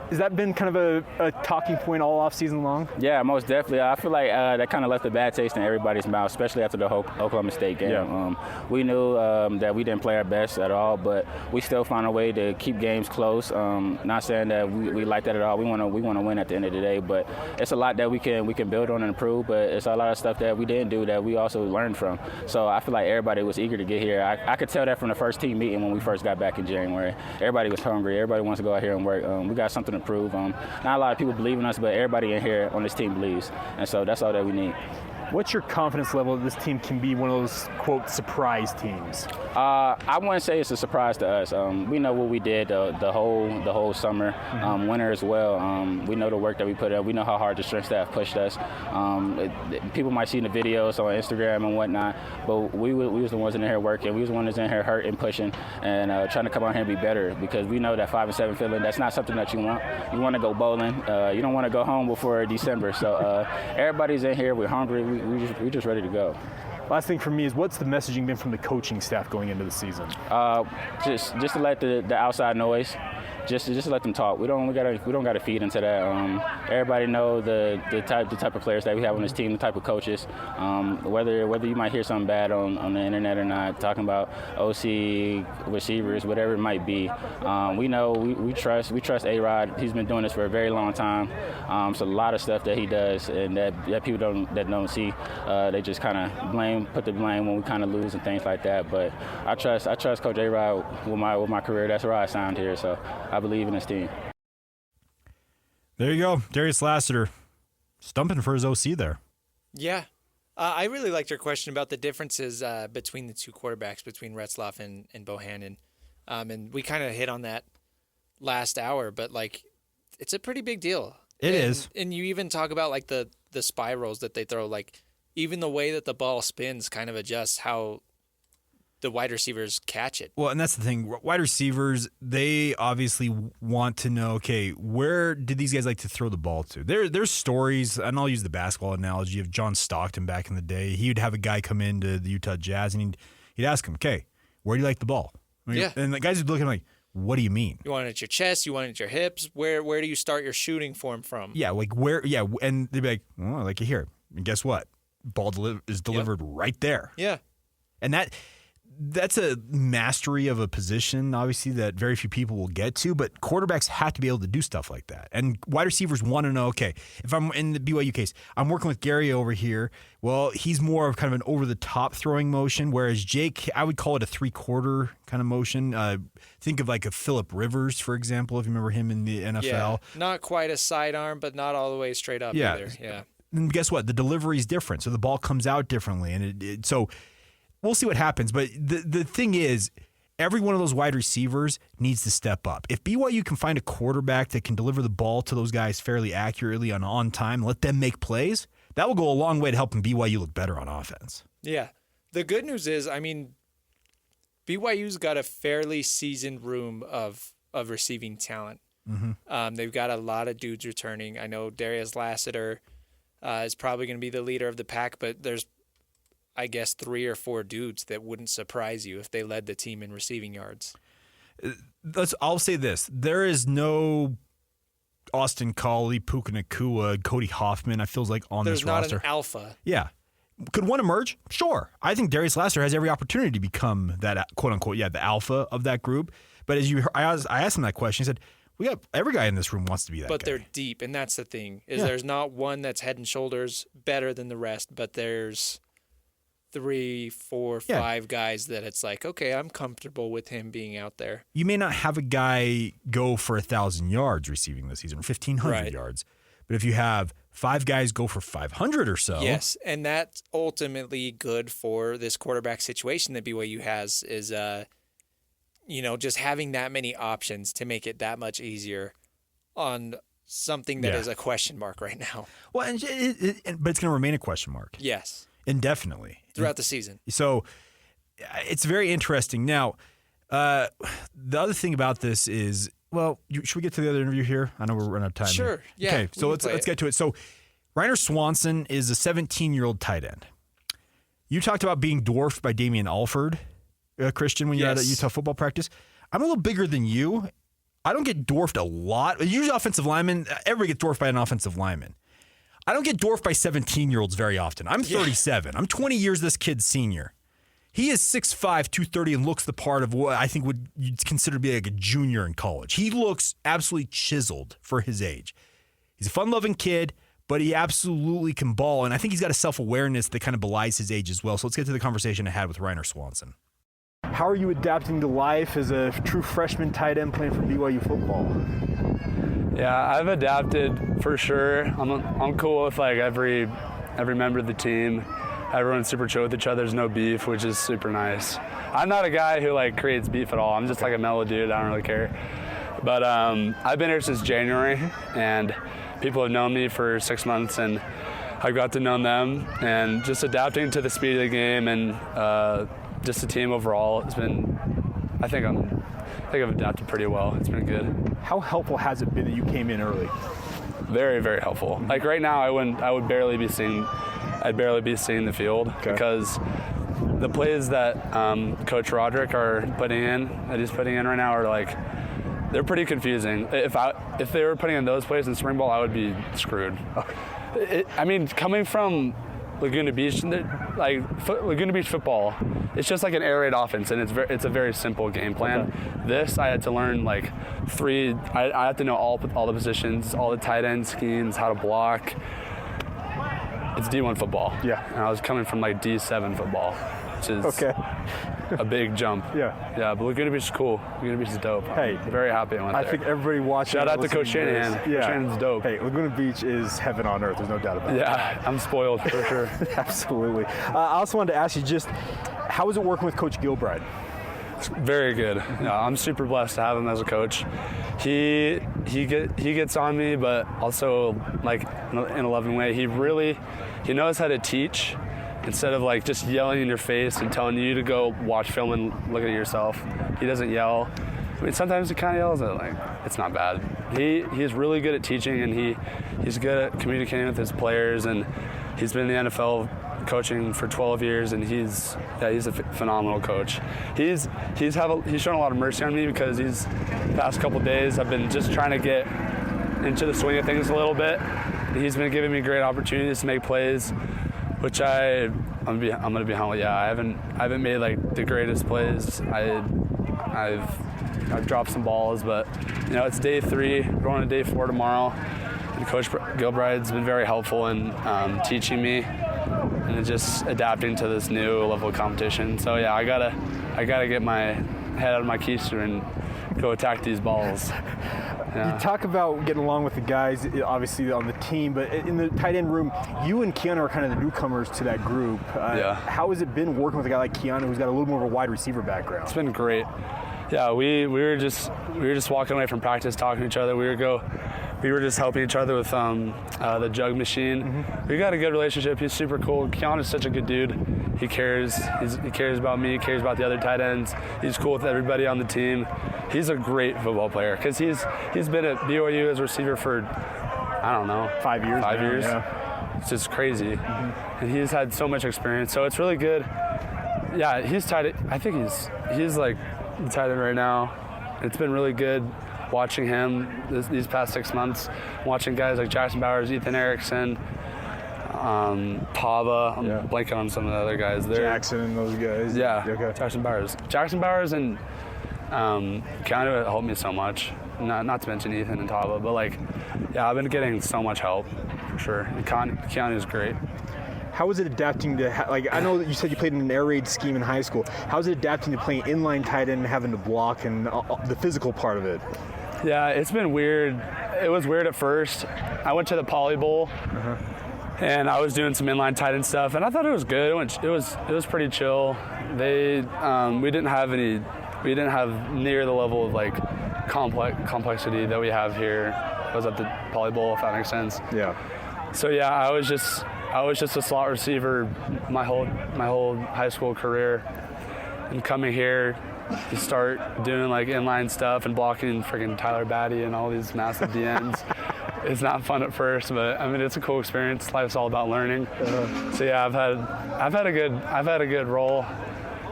S13: Has that been kind of a talking point all off-season long?
S14: Yeah, most definitely. I feel like that kind of left a bad taste in everybody's mouth, especially after the Oklahoma State game.
S13: Yeah.
S14: We knew that we didn't play our best at all, but we still found a way to keep games close. Not saying that we like that at all. We want to win at the end of the day, but it's a lot that we can build on and improve. But it's a lot of stuff that we didn't do that we also learned from. So I feel like everybody was eager to get here. I could tell that from the first team meeting when we first got back in January. Everybody was hungry. Everybody wants to go out here and work. We got something to prove. Not a lot of people believe in us, but everybody in here on this team believes, and so that's all that we need.
S13: What's your confidence level that this team can be one of those, quote, surprise teams?
S14: I wouldn't say it's a surprise to us. We know what we did the whole summer, winter as well. We know the work that we put in. We know how hard the strength staff pushed us. People might see the videos on Instagram and whatnot, but we was the ones in here working. We was the ones in here hurting, pushing, and trying to come out here and be better, because we know that 5-7 feeling, that's not something that you want. You want to go bowling. You don't want to go home before December. So everybody's in here. We're hungry. We're just ready to go.
S13: Last thing for me is, what's the messaging been from the coaching staff going into the season?
S14: Just to let the outside noise, just to let them talk. We don't got to feed into that. Everybody know the type of players that we have on this team, the type of coaches. Whether you might hear something bad on the internet or not, talking about OC receivers, whatever it might be. We know we trust A-Rod. He's been doing this for a very long time. So a lot of stuff that he does and that people don't see, they just kind of put the blame when we kind of lose and things like that. But I trust Coach A-Rod with my career. That's where I signed here. So I believe in this team.
S4: There you go. Darius Lassiter stumping for his OC there.
S5: Yeah. I really liked your question about the differences between the two quarterbacks, between Retzlaff and Bohannon. And we kind of hit on that last hour, but like it's a pretty big deal.
S4: It is.
S5: And you even talk about like the spirals that they throw, like even the way that the ball spins kind of adjusts how the wide receivers catch it.
S4: Well, and that's the thing. Wide receivers, they obviously want to know, okay, where did these guys like to throw the ball to? There's stories, and I'll use the basketball analogy of John Stockton back in the day. He would have a guy come into the Utah Jazz, and he'd ask him, okay, where do you like the ball?
S5: Yeah.
S4: And the guys would be looking like, what do you mean?
S5: You want it at your chest? You want it at your hips? Where do you start your shooting form from?
S4: Yeah, like where? Yeah, and they'd be like, oh, I like it here. And guess what? Ball is delivered right there.
S5: Yeah.
S4: And that's a mastery of a position, obviously, that very few people will get to, but quarterbacks have to be able to do stuff like that. And wide receivers want to know, okay, if I'm in the BYU case, I'm working with Gary over here. Well, he's more of kind of an over-the-top throwing motion, whereas Jake, I would call it a three-quarter kind of motion. Think of like a Phillip Rivers, for example, if you remember him in the NFL.
S5: Yeah. Not quite a sidearm, but not all the way straight up either. Yeah.
S4: And guess what? The delivery is different, so the ball comes out differently. And so we'll see what happens. But the thing is, every one of those wide receivers needs to step up. If BYU can find a quarterback that can deliver the ball to those guys fairly accurately on time, let them make plays, that will go a long way to helping BYU look better on offense.
S5: Yeah. The good news is, I mean, BYU's got a fairly seasoned room of receiving talent.
S4: Mm-hmm.
S5: They've got a lot of dudes returning. I know Darius Lassiter is probably going to be the leader of the pack, but there's, I guess, 3 or 4 dudes that wouldn't surprise you if they led the team in receiving yards.
S4: I'll say this. There is no Austin Collie, Puka Nacua, Cody Hoffman, I feels like, on this roster.
S5: There's not an alpha.
S4: Yeah. Could one emerge? Sure. I think Darius Lassiter has every opportunity to become that, quote-unquote, the alpha of that group. But I asked him that question. He said, we got every guy in this room wants to be that
S5: but
S4: guy.
S5: They're deep, and that's the thing, is there's not one that's head and shoulders better than the rest, but there's 3, 4, 5 guys that it's like, okay, I'm comfortable with him being out there.
S4: You may not have a guy go for 1,000 yards receiving this season, 1,500 yards. But if you have 5 guys go for 500 or so.
S5: Yes, and that's ultimately good for this quarterback situation that BYU has is, just having that many options to make it that much easier on something that is a question mark right now.
S4: Well, but it's going to remain a question mark.
S5: Yes.
S4: Indefinitely.
S5: Throughout the season.
S4: So it's very interesting. Now, the other thing about this is, well, should we get to the other interview here? I know we're running out of time.
S5: Sure.
S4: Here.
S5: Yeah.
S4: Okay, so let's get to it. So Ryner Swanson is a 17-year-old tight end. You talked about being dwarfed by Damian Alford, Christian, when you're at Utah football practice. I'm a little bigger than you. I don't get dwarfed a lot. Usually offensive linemen, everybody gets dwarfed by an offensive lineman. I don't get dwarfed by 17-year-olds very often. I'm 37. I'm 20 years this kid's senior. He is 6'5", 230, and looks the part of what I think you'd consider to be like a junior in college. He looks absolutely chiseled for his age. He's a fun-loving kid, but he absolutely can ball, and I think he's got a self-awareness that kind of belies his age as well. So let's get to the conversation I had with Ryner Swanson.
S13: How are you adapting to life as a true freshman tight end playing for BYU football?
S15: Yeah, I've adapted for sure. I'm cool with like every member of the team. Everyone's super chill with each other. There's no beef, which is super nice. I'm not a guy who like creates beef at all. I'm just like a mellow dude. I don't really care. But I've been here since January, and people have known me for 6 months, and I've got to know them. And just adapting to the speed of the game and just the team overall has been. I think I've adapted pretty well. It's been good.
S13: How helpful has it been that you came in early?
S15: Very, very helpful. Like right now, I'd barely be seeing the field because the plays that Coach Roderick he's putting in right now are like, they're pretty confusing. If they were putting in those plays in spring ball, I would be screwed. Coming from Laguna Beach, Laguna Beach football, it's just like an air raid offense, and it's a very simple game plan. Okay. This, I had to learn I had to know all the positions, all the tight end schemes, how to block. It's D1 football.
S13: Yeah.
S15: And I was coming from like D7 football, which is a big jump.
S13: Yeah.
S15: Yeah, but Laguna Beach is cool. Laguna Beach is dope.
S13: Hey,
S15: I'm very happy I went there.
S13: I think everybody watching.
S15: Shout out to Coach Shanahan.
S13: Yeah.
S15: Shanahan's dope.
S13: Hey, Laguna Beach is heaven on earth. There's no doubt about it.
S15: Yeah, I'm spoiled for sure.
S13: Absolutely. I also wanted to ask you just, how was it working with Coach Gilbride?
S15: It's very good. Yeah, I'm super blessed to have him as a coach. He gets on me, but also like in a loving way. He knows how to teach instead of like just yelling in your face and telling you to go watch film and look at it yourself. He doesn't yell. I mean, sometimes he kind of yells, but like it's not bad. He's really good at teaching, and he's good at communicating with his players, and he's been in the NFL coaching for 12 years, and he's a phenomenal coach. He's shown a lot of mercy on me because the past couple days I've been just trying to get into the swing of things a little bit. And he's been giving me great opportunities to make plays, which I'm gonna be humble. Yeah, I haven't made like the greatest plays. I've dropped some balls, but it's day 3. We're going to day 4 tomorrow. And Coach Gilbride's been very helpful in teaching me and just adapting to this new level of competition. So yeah, I gotta get my head out of my keister and go attack these balls. Yeah.
S13: You talk about getting along with the guys, obviously on the team, but in the tight end room, you and Keanu are kind of the newcomers to that group. How has it been working with a guy like Keanu, who's got a little more of a wide receiver background?
S15: It's been great. Yeah, we were just walking away from practice, talking to each other. We were just helping each other with the jug machine. Mm-hmm. We got a good relationship. He's super cool. Keanu's such a good dude. He cares. He cares about me. He cares about the other tight ends. He's cool with everybody on the team. He's a great football player because he's been at BYU as a receiver for, I don't know,
S13: 5 years.
S15: 5 years.
S13: Yeah.
S15: It's just crazy. Mm-hmm. And he's had so much experience. So it's really good. Yeah, he's tight. I think he's like the tight end right now. It's been really good watching him these past 6 months, watching guys like Jackson Bowers, Ethan Erickson, Pava. I'm blanking on some of the other guys there.
S13: Jackson and those guys.
S15: Yeah,
S13: okay.
S15: Jackson Bowers and Keanu helped me so much. Not to mention Ethan and Tava, but I've been getting so much help for sure. And Keanu's great.
S13: How is it adapting to, I know that you said you played in an air raid scheme in high school. How is it adapting to playing inline tight end and having to block and the physical part of it?
S15: Yeah, it's been weird. It was weird at first. I went to the Poly Bowl, and I was doing some inline tight end stuff, and I thought it was good. It was pretty chill. We didn't have near the level of complexity that we have here. I was at the Poly Bowl, if that makes sense.
S13: Yeah.
S15: So yeah, I was just a slot receiver my whole high school career, and coming here to start doing inline stuff and blocking freaking Tyler Batty and all these massive DNs. It's not fun at first, but I mean it's a cool experience. Life's all about learning. So yeah, I've had a good role.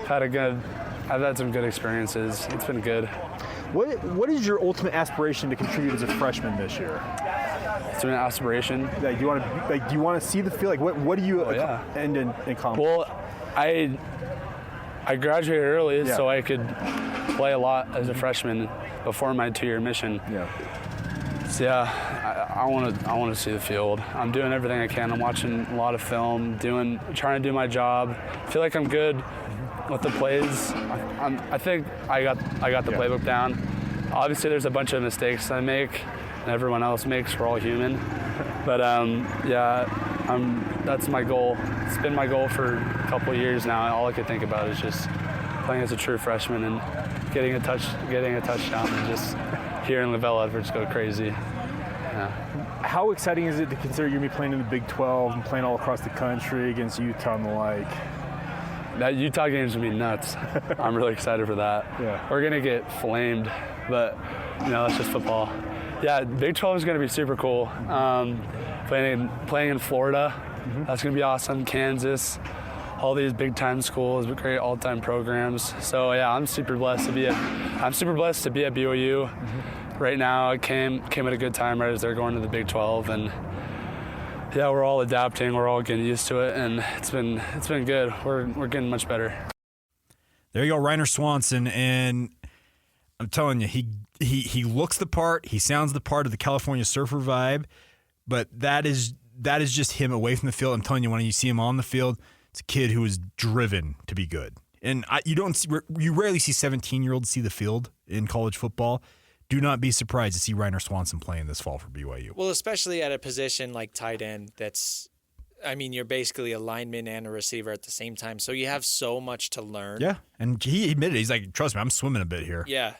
S15: I've had some good experiences. It's been good.
S13: What is your ultimate aspiration to contribute as a freshman this year?
S15: It's an aspiration.
S13: Do you want to see the field? What do you end in accomplish?
S15: Well, I graduated early, so I could play a lot as a freshman before my 2-year mission.
S13: Yeah.
S15: So yeah, I want to see the field. I'm doing everything I can. I'm watching a lot of film, trying to do my job. I feel like I'm good with the plays. I think I got the playbook down. Obviously, there's a bunch of mistakes I make, and everyone else makes. We're all human. But that's my goal. It's been my goal for a couple of years now. All I could think about is just playing as a true freshman and getting a touchdown, and just hearing Lavelle Edwards go crazy. Yeah.
S13: How exciting is it to consider you're going to be playing in the Big 12 and playing all across the country against Utah and the like?
S15: That Utah game's going to be nuts. I'm really excited for that.
S13: Yeah.
S15: We're going to get flamed, but that's just football. Yeah, Big 12 is going to be super cool. Playing in Florida, that's going to be awesome. Kansas, all these big-time schools, great all-time programs. So yeah, I'm super blessed to be at BYU. Right now, I came at a good time right as they're going to the Big 12, and yeah, we're all adapting. We're all getting used to it, and it's been good. We're getting much better.
S4: There you go, Ryner Swanson, and I'm telling you, he looks the part, he sounds the part of the California Surfer vibe, but that is just him away from the field. I'm telling you, when you see him on the field, it's a kid who is driven to be good. And you rarely see 17-year-olds see the field in college football. Do not be surprised to see Ryner Swanson playing this fall for BYU.
S5: Well, especially at a position like tight end, that's I mean, you're basically a lineman and a receiver at the same time, so you have so much to learn.
S4: Yeah, and he admitted, he's like, trust me, I'm swimming a bit here.
S5: Yeah.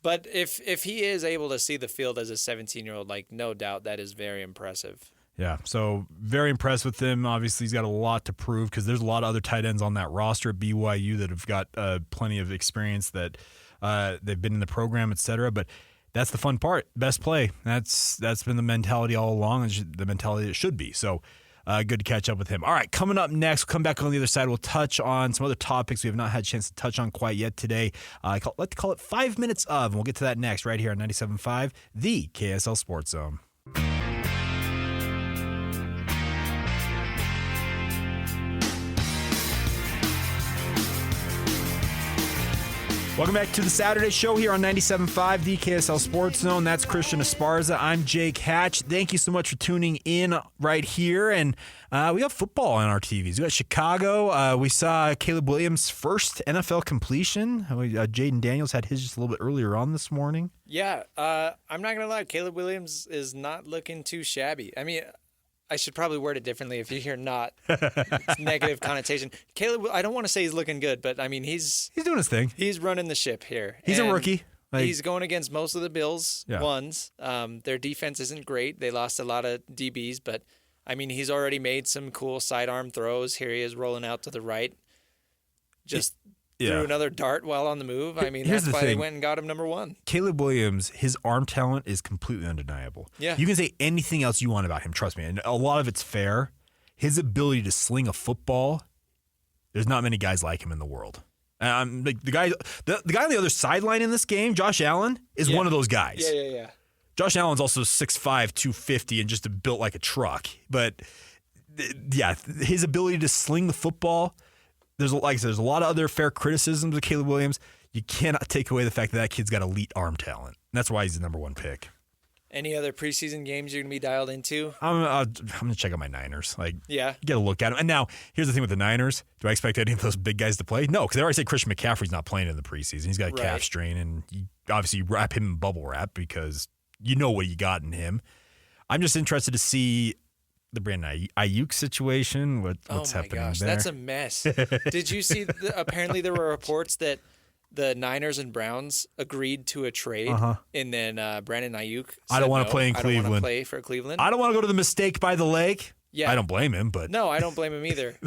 S5: But if he is able to see the field as a 17-year-old, like, no doubt that is very impressive.
S4: Yeah, so very impressed with him. Obviously, he's got a lot to prove because there's a lot of other tight ends on that roster at BYU that have got plenty of experience that they've been in the program, et cetera. But that's the fun part. Best play. That's been the mentality all along, and the mentality it should be. So good to catch up with him. All right, coming up next, we'll come back on the other side. We'll touch on some other topics we have not had a chance to touch on quite yet today. I like to call it 5 minutes of, and we'll get to that next right here on 97.5, the KSL Sports Zone. Welcome back to the Saturday show here on 97.5, the KSL Sports Zone. That's Christian Esparza. I'm Jake Hatch. Thank you so much for tuning in right here. And we got football on our TVs. We got Chicago. We saw Caleb Williams' first NFL completion. Jaden Daniels had his just a little bit earlier on this morning.
S5: Yeah, I'm not going to lie. Caleb Williams is not looking too shabby. I mean, I should probably word it differently if you hear not. It's negative connotation. Caleb, I don't want to say he's looking good, but I mean, he's
S4: doing his thing.
S5: He's running the ship here.
S4: He's a rookie.
S5: He's going against most of the Bills ones. Their defense isn't great. They lost a lot of DBs, but I mean, he's already made some cool sidearm throws. Here he is rolling out to the right. Just threw another dart while on the move. I mean, that's why they went and got him number 1.
S4: Caleb Williams, his arm talent is completely undeniable.
S5: Yeah.
S4: You can say anything else you want about him, trust me, and a lot of it's fair. His ability to sling a football, there's not many guys like him in the world. Like the guy on the other sideline in this game, Josh Allen, is one of those guys.
S5: Yeah.
S4: Josh Allen's also 6'5", 250, and just built like a truck. But yeah, his ability to sling the football. There's a lot of other fair criticisms of Caleb Williams. You cannot take away the fact that kid's got elite arm talent. And that's why he's the number 1 pick.
S5: Any other preseason games you're going to be dialed into?
S4: I'm going to check out my Niners.
S5: Yeah.
S4: Get a look at them. And now, here's the thing with the Niners. Do I expect any of those big guys to play? No, because they already said Christian McCaffrey's not playing in the preseason. He's got a calf strain, and you wrap him in bubble wrap because you know what you got in him. I'm just interested to see the Brandon Ayuk situation, what's happening there.
S5: That's a mess. Did you see, apparently there were reports that the Niners and Browns agreed to a trade, and then Brandon Ayuk said,
S4: I don't want to play in Cleveland.
S5: I don't want to play for Cleveland.
S4: I don't want to go to the mistake by the lake.
S5: Yeah.
S4: I don't blame him, but...
S5: No, I don't blame him either.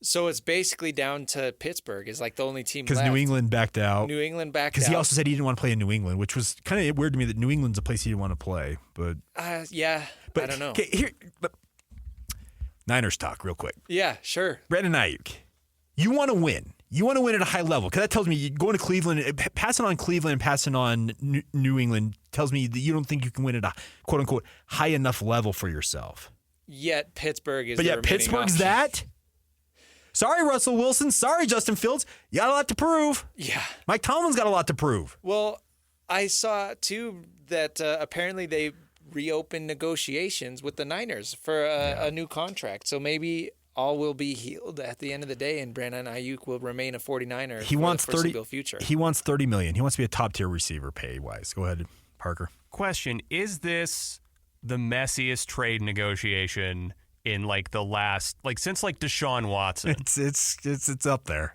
S5: So it's basically down to Pittsburgh is like the only team left.
S4: Because New England backed out.
S5: Because
S4: he also said he didn't want to play in New England, which was kind of weird to me that New England's a place he didn't want to play. But
S5: but I don't know.
S4: Okay, Niners talk real quick.
S5: Yeah, sure.
S4: Brandon Ayuk, you want to win. You want to win at a high level because that tells me going to Cleveland, passing on Cleveland and passing on New England tells me that you don't think you can win at a quote unquote high enough level for yourself.
S5: Yet Pittsburgh is.
S4: But yet Pittsburgh's
S5: option.
S4: that. Sorry, Russell Wilson. Sorry, Justin Fields. You got a lot to prove.
S5: Yeah.
S4: Mike Tomlin's got a lot to prove.
S5: Well, I saw too that apparently they reopened negotiations with the Niners for a new contract. So maybe all will be healed at the end of the day, and Brandon Ayuk will remain a 49er
S4: He
S5: for
S4: wants
S5: the foreseeable future.
S4: He wants $30 million. He wants to be a top-tier receiver pay-wise. Go ahead, Parker.
S6: Question, is this the messiest trade negotiation in like the last, like since like Deshaun Watson?
S4: It's up there.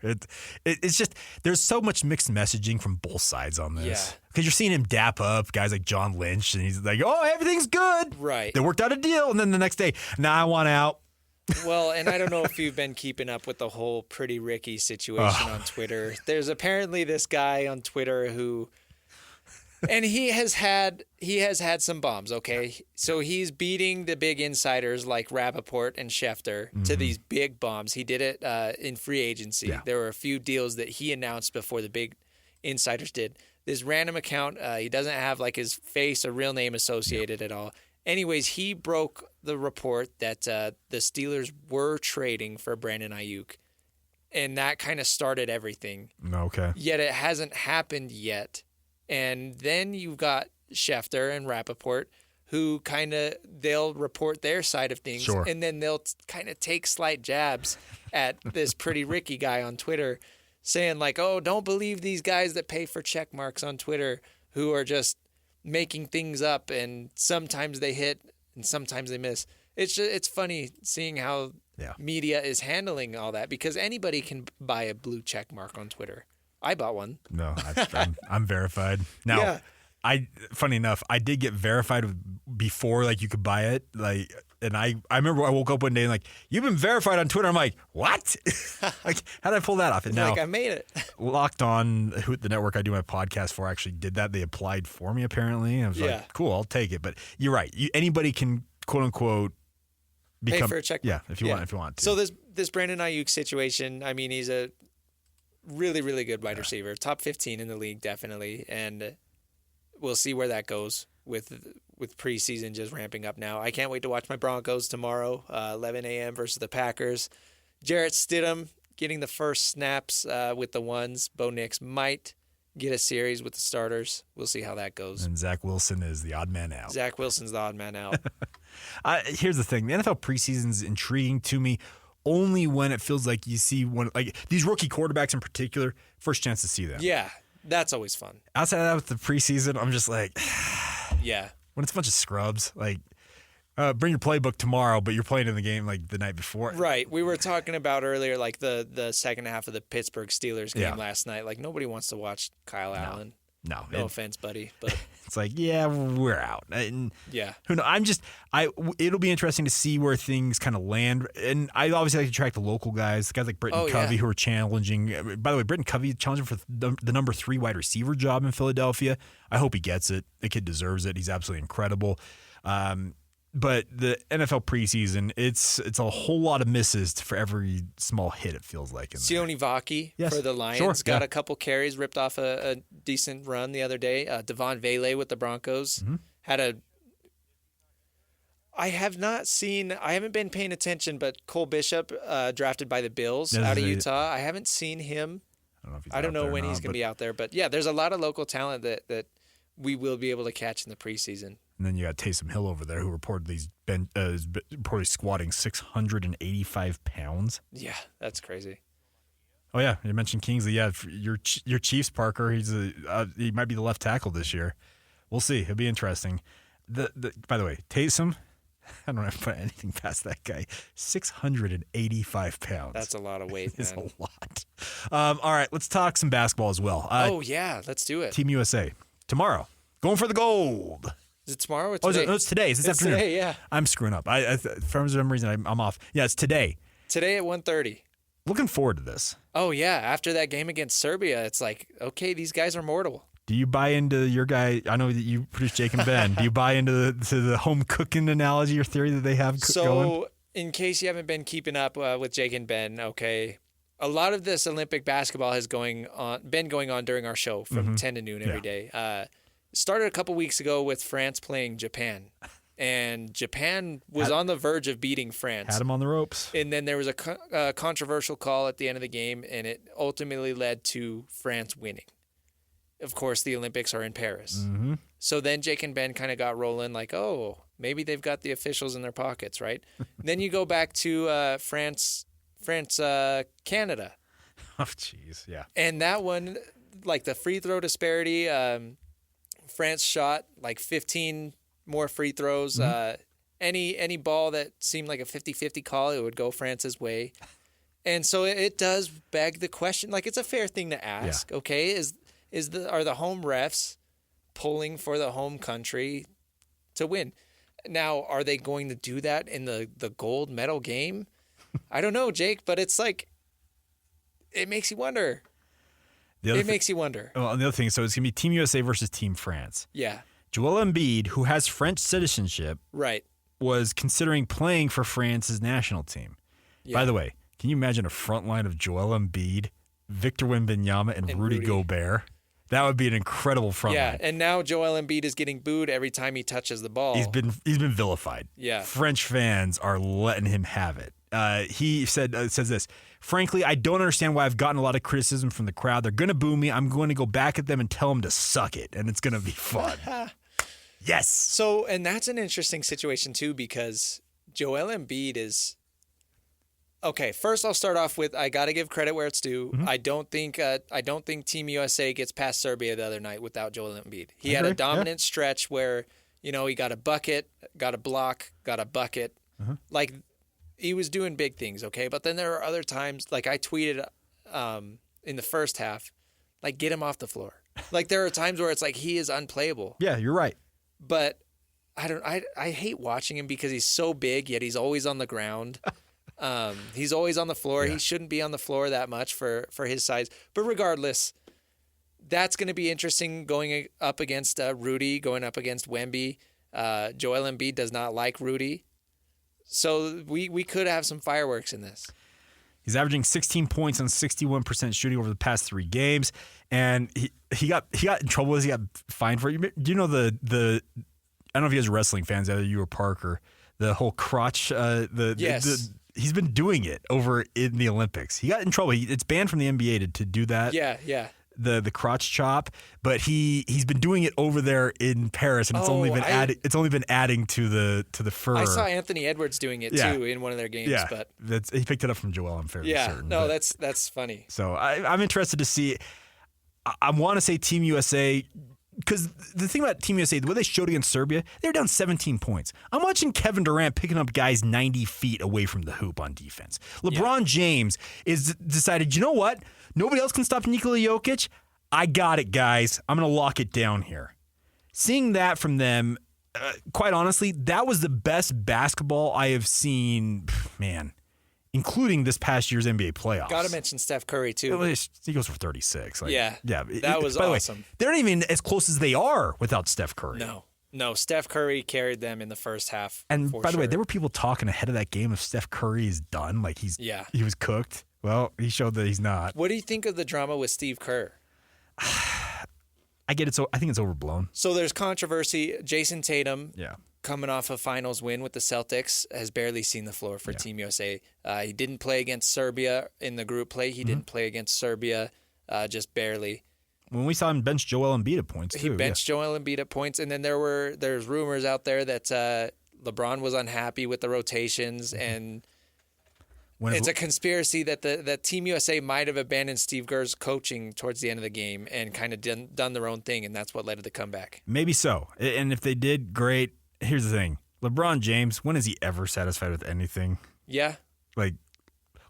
S4: It's just there's so much mixed messaging from both sides on this.
S5: Yeah.
S4: Because you're seeing him dap up guys like John Lynch, and he's like, "Oh, everything's good."
S5: Right.
S4: They worked out a deal, and then the next day, I want out.
S5: Well, and I don't know if you've been keeping up with the whole Pretty Ricky situation on Twitter. There's apparently this guy on Twitter who, and he has had some bombs, okay? So he's beating the big insiders like Rappaport and Schefter to these big bombs. He did it in free agency. Yeah. There were a few deals that he announced before the big insiders did. This random account, he doesn't have like his face or real name associated at all. Anyways, he broke the report that the Steelers were trading for Brandon Ayuk, and that kind of started everything.
S4: Okay.
S5: Yet it hasn't happened yet. And then you've got Schefter and Rappaport who they'll report their side of things,
S4: sure,
S5: and then they'll kind of take slight jabs at this Pretty Ricky guy on Twitter saying like, oh, don't believe these guys that pay for check marks on Twitter who are just making things up, and sometimes they hit and sometimes they miss. it's funny seeing how media is handling all that because anybody can buy a blue check mark on Twitter. I bought one.
S4: No, I'm verified. Now, funny enough, I did get verified before like you could buy it. Like, and I remember I woke up one day and like, you've been verified on Twitter. I'm like, what? Like, how did I pull that off? And now,
S5: like I made it.
S4: Locked On, the network I do my podcast for, actually did that. They applied for me apparently. I was like, cool, I'll take it. But you're right. Anybody can quote unquote become
S5: pay for a check mark.
S4: Yeah, if you want to.
S5: So this Brandon Ayuk situation, I mean, he's a really, really good wide receiver. Top 15 in the league, definitely. And we'll see where that goes with preseason just ramping up now. I can't wait to watch my Broncos tomorrow, 11 a.m. versus the Packers. Jarrett Stidham getting the first snaps with the ones. Bo Nix might get a series with the starters. We'll see how that goes.
S4: And Zach Wilson is the odd man out.
S5: Zach Wilson's the odd man out.
S4: Here's the thing. The NFL preseason is intriguing to me only when it feels like you see one, like these rookie quarterbacks in particular, first chance to see them.
S5: Yeah, that's always fun.
S4: Outside of that with the preseason, I'm just like,
S5: yeah.
S4: When it's a bunch of scrubs, like bring your playbook tomorrow, but you're playing in the game like the night before.
S5: Right. We were talking about earlier, like the second half of the Pittsburgh Steelers game last night. Like nobody wants to watch Kyle Allen.
S4: No
S5: offense, buddy, but
S4: it's like, yeah, we're out. And
S5: yeah.
S4: Who knows? It'll be interesting to see where things kind of land. And I obviously like to track the local guys like Britton Covey, who are challenging. By the way, Britton Covey challenging for the number 3 wide receiver job in Philadelphia. I hope he gets it. The kid deserves it. He's absolutely incredible. But the NFL preseason, it's a whole lot of misses for every small hit, it feels like.
S5: Sione Vaki for the Lions got a couple carries, ripped off a decent run the other day. Devon Vele with the Broncos had a... I haven't been paying attention, but Cole Bishop, drafted by the Bills out of Utah. I haven't seen him. I don't know when he's going to be out there. But yeah, there's a lot of local talent that we will be able to catch in the preseason.
S4: And then you got Taysom Hill over there, who reportedly squatting 685 pounds.
S5: Yeah, that's crazy.
S4: Oh yeah, you mentioned Kingsley. Yeah, your Chiefs, Parker. He might be the left tackle this year. We'll see. It'll be interesting. By the way, Taysom, I don't have to put anything past that guy. 685 pounds.
S5: That's a lot of weight.
S4: It's a lot. All right, let's talk some basketball as well.
S5: Oh yeah, let's do it.
S4: Team USA tomorrow, going for the gold.
S5: Is it tomorrow or today?
S4: It's today. It's this afternoon.
S5: Today, yeah.
S4: I'm screwing up. For some reason, I'm off. Yeah, it's today.
S5: Today at 1:30.
S4: Looking forward to this.
S5: Oh, yeah. After that game against Serbia, it's like, okay, these guys are mortal.
S4: Do you buy into your guy? I know that you produce Jake and Ben. Do you buy into the home cooking analogy or theory that they have going?
S5: So, in case you haven't been keeping up with Jake and Ben, okay, a lot of this Olympic basketball has been going on during our show from 10 to noon every day. Started a couple weeks ago with France playing Japan, and Japan was on the verge of beating France.
S4: Had them on the ropes.
S5: And then there was a controversial call at the end of the game, and it ultimately led to France winning. Of course, the Olympics are in Paris.
S4: Mm-hmm.
S5: So then Jake and Ben kind of got rolling like, oh, maybe they've got the officials in their pockets, right? Then you go back to France, Canada.
S4: Oh, jeez, yeah.
S5: And that one, like the free throw disparity, France shot like 15 more free throws. Any ball that seemed like a 50-50 call, it would go France's way. And so it does beg the question, like it's a fair thing to ask, okay? Are the home refs pulling for the home country to win? Now, are they going to do that in the gold medal game? I don't know, Jake, but it's like, it makes you wonder. Makes you wonder.
S4: Well, the other thing, so it's going to be Team USA versus Team France.
S5: Yeah.
S4: Joel Embiid, who has French citizenship,
S5: right,
S4: was considering playing for France's national team. Yeah. By the way, can you imagine a front line of Joel Embiid, Victor Wembanyama, and Rudy Gobert? That would be an incredible front line.
S5: Yeah, and now Joel Embiid is getting booed every time he touches the ball.
S4: He's been vilified.
S5: Yeah.
S4: French fans are letting him have it. He says this, frankly, I don't understand why I've gotten a lot of criticism from the crowd. They're going to boo me. I'm going to go back at them and tell them to suck it, and it's going to be fun. Yes.
S5: So, and that's an interesting situation, too, because Joel Embiid is... Okay, first I'll start off with I got to give credit where it's due. I don't think Team USA gets past Serbia the other night without Joel Embiid. He had a dominant stretch where, he got a bucket, got a block, got a bucket. Like, he was doing big things, okay? But then there are other times, like I tweeted in the first half, like, get him off the floor. Like, there are times where it's like he is unplayable.
S4: Yeah, you're right.
S5: But I hate watching him because he's so big, yet he's always on the ground. He's always on the floor. Yeah. He shouldn't be on the floor that much for his size. But regardless, that's going to be interesting going up against Rudy, going up against Wemby. Joel Embiid does not like Rudy. So we could have some fireworks in this.
S4: He's averaging 16 points on 61% shooting over the past 3 games, and he got in trouble as he got fined for it. Do you know the I don't know if you guys are wrestling fans, either you or Parker, the whole crotch.
S5: Yes.
S4: He's been doing it over in the Olympics. He got in trouble. It's banned from the NBA to do that.
S5: Yeah.
S4: The crotch chop, but he's been doing it over there in Paris, and it's only been adding to the fur.
S5: I saw Anthony Edwards doing it too in one of their games.
S4: Yeah,
S5: but
S4: he picked it up from Joel. I'm fairly certain.
S5: No, that's funny.
S4: So I'm interested to see. I want to say Team USA, because the thing about Team USA, the way they showed against Serbia, they were down 17 points. I'm watching Kevin Durant picking up guys 90 feet away from the hoop on defense. LeBron James is decided, you know what? Nobody else can stop Nikola Jokic. I got it, guys. I'm going to lock it down here. Seeing that from them, quite honestly, that was the best basketball I have seen, man, including this past year's NBA playoffs.
S5: Got to mention Steph Curry, too.
S4: He goes for 36.
S5: Yeah, that was awesome.
S4: Way, they're not even as close as they are without Steph Curry.
S5: No, Steph Curry carried them in the first half.
S4: And by the way, there were people talking ahead of that game if Steph Curry is done, like he was cooked. Well, he showed that he's not.
S5: What do you think of the drama with Steve Kerr?
S4: I think it's overblown.
S5: So there's controversy. Jason Tatum, coming off a finals win with the Celtics, has barely seen the floor for Team USA. He didn't play against Serbia in the group play. He didn't play against Serbia, just barely.
S4: When we saw him bench Joel Embiid at points, too.
S5: He benched Joel Embiid at points, and then there's rumors out there that LeBron was unhappy with the rotations, and it's a conspiracy that Team USA might have abandoned Steve Kerr's coaching towards the end of the game and kind of done their own thing, and that's what led to the comeback.
S4: Maybe so. And if they did, great. Here's the thing. LeBron James, when is he ever satisfied with anything?
S5: Yeah.
S4: Like,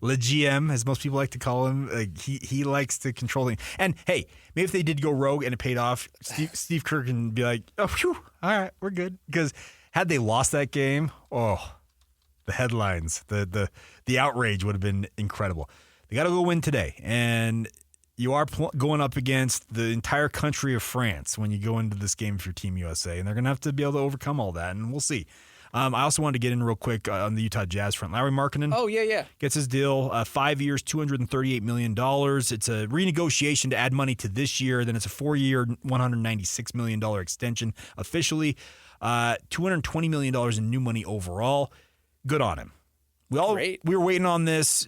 S4: Le GM, as most people like to call him, like he likes to control things. And, hey, maybe if they did go rogue and it paid off, Steve Kerr can be like, oh, phew, all right, we're good. Because had they lost that game, the headlines, the outrage would have been incredible. They got to go win today, and you are going up against the entire country of France when you go into this game for Team USA, and they're going to have to be able to overcome all that, and we'll see. I also wanted to get in real quick on the Utah Jazz front. Lauri Markkanen.
S5: Oh, yeah.
S4: Gets his deal, 5 years, $238 million. It's a renegotiation to add money to this year. Then it's a 4-year, $196 million extension officially. $220 million in new money overall. Good on him. We were waiting on this.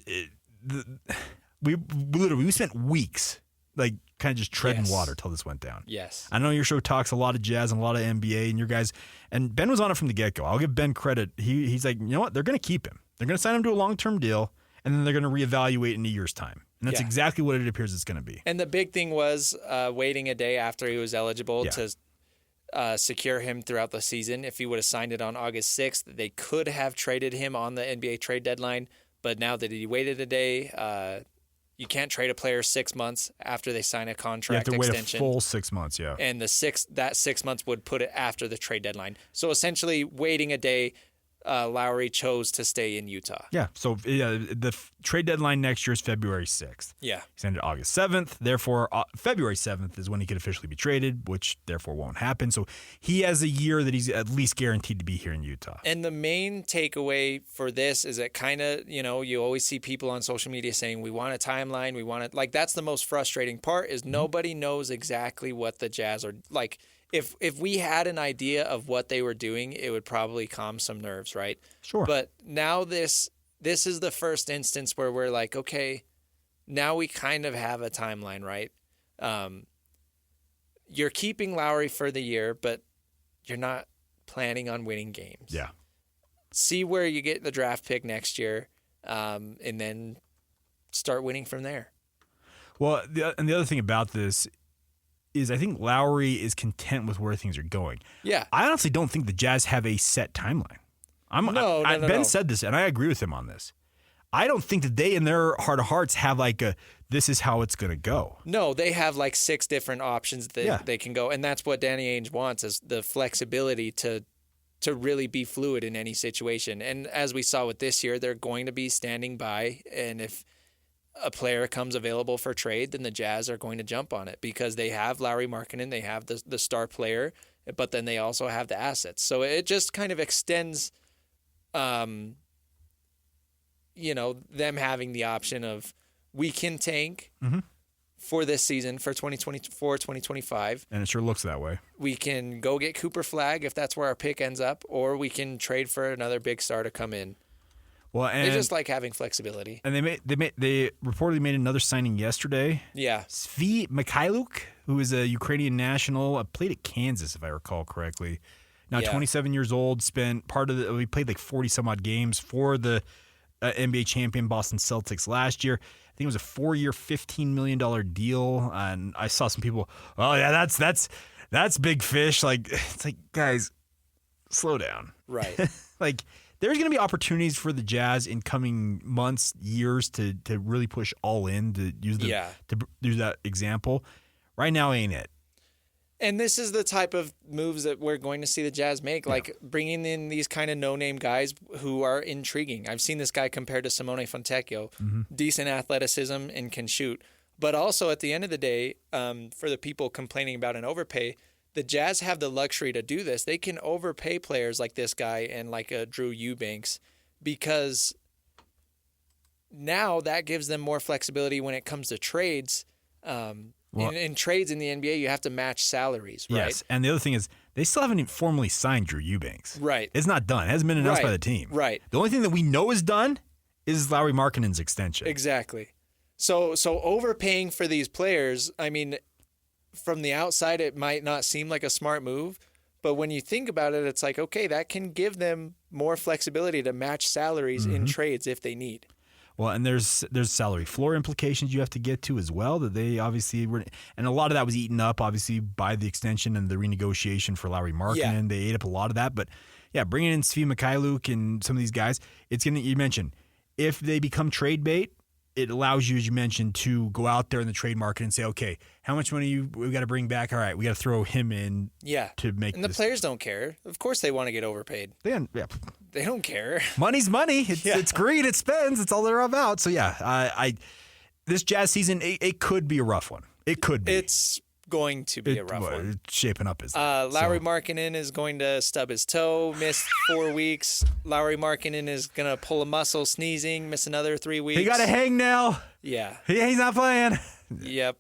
S4: We spent weeks like kind of just treading water till this went down.
S5: Yes.
S4: I know your show talks a lot of Jazz and a lot of NBA, and your guys, and Ben was on it from the get-go. I'll give Ben credit. He's like, you know what? They're going to keep him. They're going to sign him to a long-term deal, and then they're going to reevaluate in a year's time. And that's exactly what it appears it's going to be.
S5: And the big thing was waiting a day after he was eligible to secure him throughout the season. If he would have signed it on August 6th, they could have traded him on the NBA trade deadline. But now that he waited a day, you can't trade a player 6 months after they sign a contract extension.
S4: You have to wait a full 6 months, yeah.
S5: And that 6 months would put it after the trade deadline. So essentially, waiting a day, Lowry chose to stay in Utah.
S4: Yeah, so the trade deadline next year is February 6th.
S5: Yeah.
S4: He's ended August 7th. Therefore, February 7th is when he could officially be traded, which therefore won't happen. So he has a year that he's at least guaranteed to be here in Utah.
S5: And the main takeaway for this is that kind of, you always see people on social media saying, we want a timeline, we want it. Like, that's the most frustrating part is nobody knows exactly what the Jazz are like. If we had an idea of what they were doing, it would probably calm some nerves, right?
S4: Sure.
S5: But now this is the first instance where we're like, okay, now we kind of have a timeline, right? You're keeping Lowry for the year, but you're not planning on winning games.
S4: Yeah.
S5: See where you get the draft pick next year, and then start winning from there.
S4: Well, and the other thing about this is I think Lowry is content with where things are going.
S5: Yeah.
S4: I honestly don't think the Jazz have a set timeline. Ben said this, and I agree with him on this. I don't think that they, in their heart of hearts, have like this is how it's going to go.
S5: No, they have like 6 different options that they can go. And that's what Danny Ainge wants, is the flexibility to really be fluid in any situation. And as we saw with this year, they're going to be standing by. And if a player comes available for trade, then the Jazz are going to jump on it because they have Lauri Markkanen, they have the star player, but then they also have the assets. So it just kind of extends them having the option of, we can tank for this season for 2024, 2025.
S4: And it sure looks that way.
S5: We can go get Cooper Flagg if that's where our pick ends up, or we can trade for another big star to come in.
S4: Well, and
S5: they just like having flexibility.
S4: And they reportedly made another signing yesterday.
S5: Yeah.
S4: Svi Mikhailuk, who is a Ukrainian national, played at Kansas, if I recall correctly. Now 27 years old, spent we played like 40 some odd games for the NBA champion Boston Celtics last year. I think it was a 4-year, $15 million deal. And I saw some people, oh yeah, that's big fish. Like, it's like, guys, slow down.
S5: Right.
S4: Like, there's going to be opportunities for the Jazz in coming months, years to really push all in, to use that example. Right now ain't it.
S5: And this is the type of moves that we're going to see the Jazz make, like bringing in these kind of no-name guys who are intriguing. I've seen this guy compared to Simone Fontecchio, decent athleticism and can shoot. But also at the end of the day, for the people complaining about an overpay, the Jazz have the luxury to do this. They can overpay players like this guy and like a Drew Eubanks, because now that gives them more flexibility when it comes to trades. In trades in the NBA, you have to match salaries, right?
S4: Yes, and the other thing is they still haven't formally signed Drew Eubanks.
S5: Right.
S4: It's not done. It hasn't been announced by the team.
S5: Right.
S4: The only thing that we know is done is Lauri Markkanen's extension.
S5: Exactly. So overpaying for these players, I mean, from the outside, it might not seem like a smart move, but when you think about it, it's like, okay, that can give them more flexibility to match salaries in trades if they need.
S4: Well, and there's salary floor implications you have to get to as well, that they obviously were, and a lot of that was eaten up obviously by the extension and the renegotiation for Lauri Markkanen. Yeah. They ate up a lot of that, but yeah, bringing in Svi Mikhailuk and some of these guys, it's gonna, you mentioned, if they become trade bait, it allows you, as you mentioned, to go out there in the trade market and say, okay, how much money we got to bring back? All right, we got to throw him in. To make.
S5: And the players don't care. Of course, they want to get overpaid. They don't care.
S4: Money's money. It's greed. It spends. It's all they're about. So yeah, this Jazz season, it could be a rough one. It could be.
S5: It's going to be a rough one.
S4: It's shaping up as
S5: Lauri Markkanen is going to stub his toe, miss 4 weeks. Lauri Markkanen is going to pull a muscle sneezing, miss another 3 weeks.
S4: He got a hangnail.
S5: Yeah.
S4: He's not playing.
S5: Yep.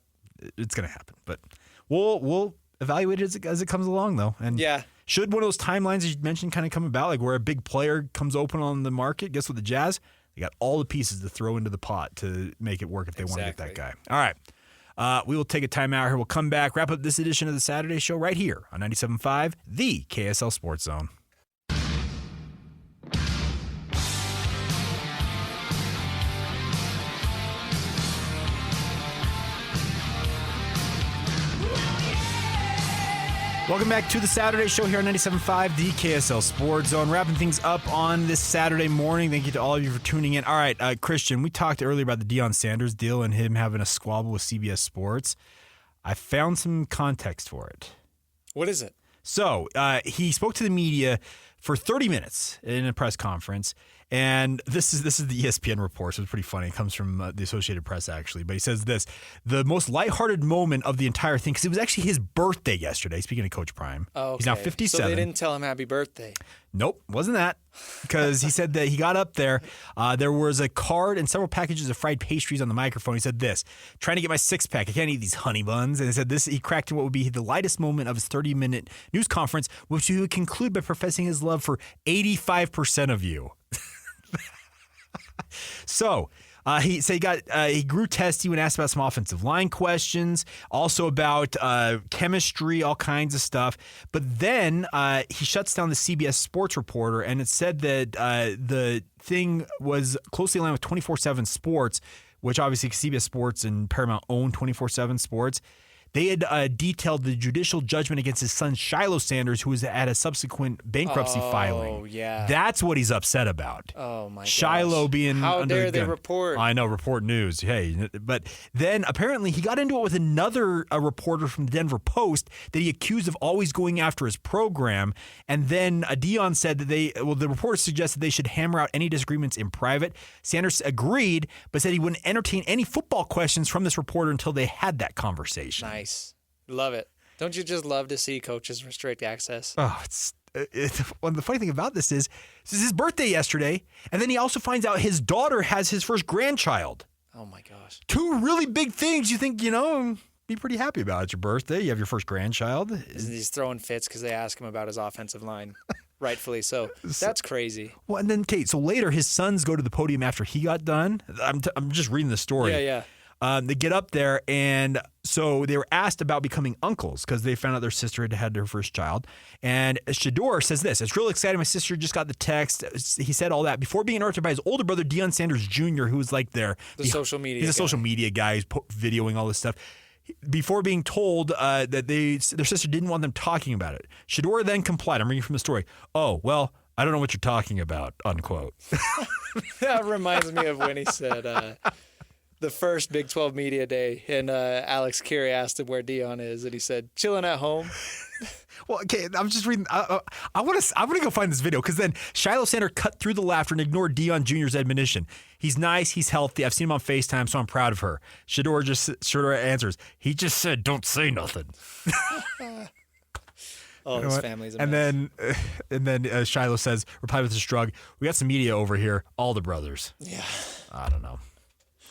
S4: It's going to happen, but we'll evaluate it as it comes along, though. And should one of those timelines you mentioned kind of come about, like where a big player comes open on the market, guess what, the Jazz, they got all the pieces to throw into the pot to make it work if they want to get that guy. All right. We will take a timeout here. We'll come back, wrap up this edition of the Saturday Show right here on 97.5, the KSL Sports Zone. Welcome back to the Saturday Show here on 97.5, the KSL Sports Zone. Wrapping things up on this Saturday morning. Thank you to all of you for tuning in. All right, Christian, we talked earlier about the Deion Sanders deal and him having a squabble with CBS Sports. I found some context for it.
S5: What is it?
S4: So he spoke to the media for 30 minutes in a press conference, and this is the ESPN report, so it's pretty funny. It comes from the Associated Press, actually. But he says this, the most lighthearted moment of the entire thing, because it was actually his birthday yesterday, speaking of Coach Prime.
S5: Oh, okay.
S4: He's now 57.
S5: So they didn't tell him happy birthday.
S4: Nope, wasn't that. Because he said that he got up there, there was a card and several packages of fried pastries on the microphone. He said this, trying to get my six-pack. I can't eat these honey buns. And he said this, he cracked what would be the lightest moment of his 30-minute news conference, which he would conclude by professing his love for 85% of you. So he said he grew testy when asked about some offensive line questions, also about chemistry, all kinds of stuff. But then he shuts down the CBS Sports reporter, and it said that the thing was closely aligned with 24/7 Sports, which obviously CBS Sports and Paramount own 24/7 Sports. They had detailed the judicial judgment against his son, Shiloh Sanders, who was at a subsequent bankruptcy filing.
S5: Oh, yeah.
S4: That's what he's upset about.
S5: Oh, my gosh.
S4: Shiloh being
S5: How
S4: under
S5: dare
S4: the
S5: they
S4: gun.
S5: report?
S4: I know, report news. Hey, but then apparently he got into it with another reporter from the Denver Post that he accused of always going after his program. And then Deion said that the reporter suggested they should hammer out any disagreements in private. Sanders agreed, but said he wouldn't entertain any football questions from this reporter until they had that conversation.
S5: Nice. Love it. Don't you just love to see coaches restrict access?
S4: Oh, well, the funny thing about this is his birthday yesterday, and then he also finds out his daughter has his first grandchild.
S5: Oh, my gosh.
S4: Two really big things you think, be pretty happy about. It's your birthday. You have your first grandchild.
S5: He's throwing fits because they ask him about his offensive line. Rightfully so. That's crazy.
S4: Well, and then, Kate, so later his sons go to the podium after he got done. I'm just reading the story.
S5: Yeah.
S4: They get up there, and so they were asked about becoming uncles because they found out their sister had had their first child. And Shador says this: "It's really exciting. My sister just got the text." He said all that before being interrupted by his older brother, Deion Sanders Jr., who was like the
S5: social media.
S4: He's a social media guy. He's videoing all this stuff. Before being told that their sister didn't want them talking about it, Shador then complied. I'm reading from the story. "Oh, well, I don't know what you're talking about," unquote.
S5: That reminds me of when he said the first Big 12 media day, and Alex Keary asked him where Deion is, and he said, "Chilling at home."
S4: Well, okay, I'm just reading. I'm gonna go find this video because then Shiloh Sanders cut through the laughter and ignored Deion Jr.'s admonition. "He's nice, he's healthy. I've seen him on FaceTime, so I'm proud of her." Shador answers, "He just said, don't say nothing."
S5: Oh, his family's a mess.
S4: And then Shiloh replied with a shrug, "We got some media over here, all the brothers."
S5: Yeah.
S4: I don't know.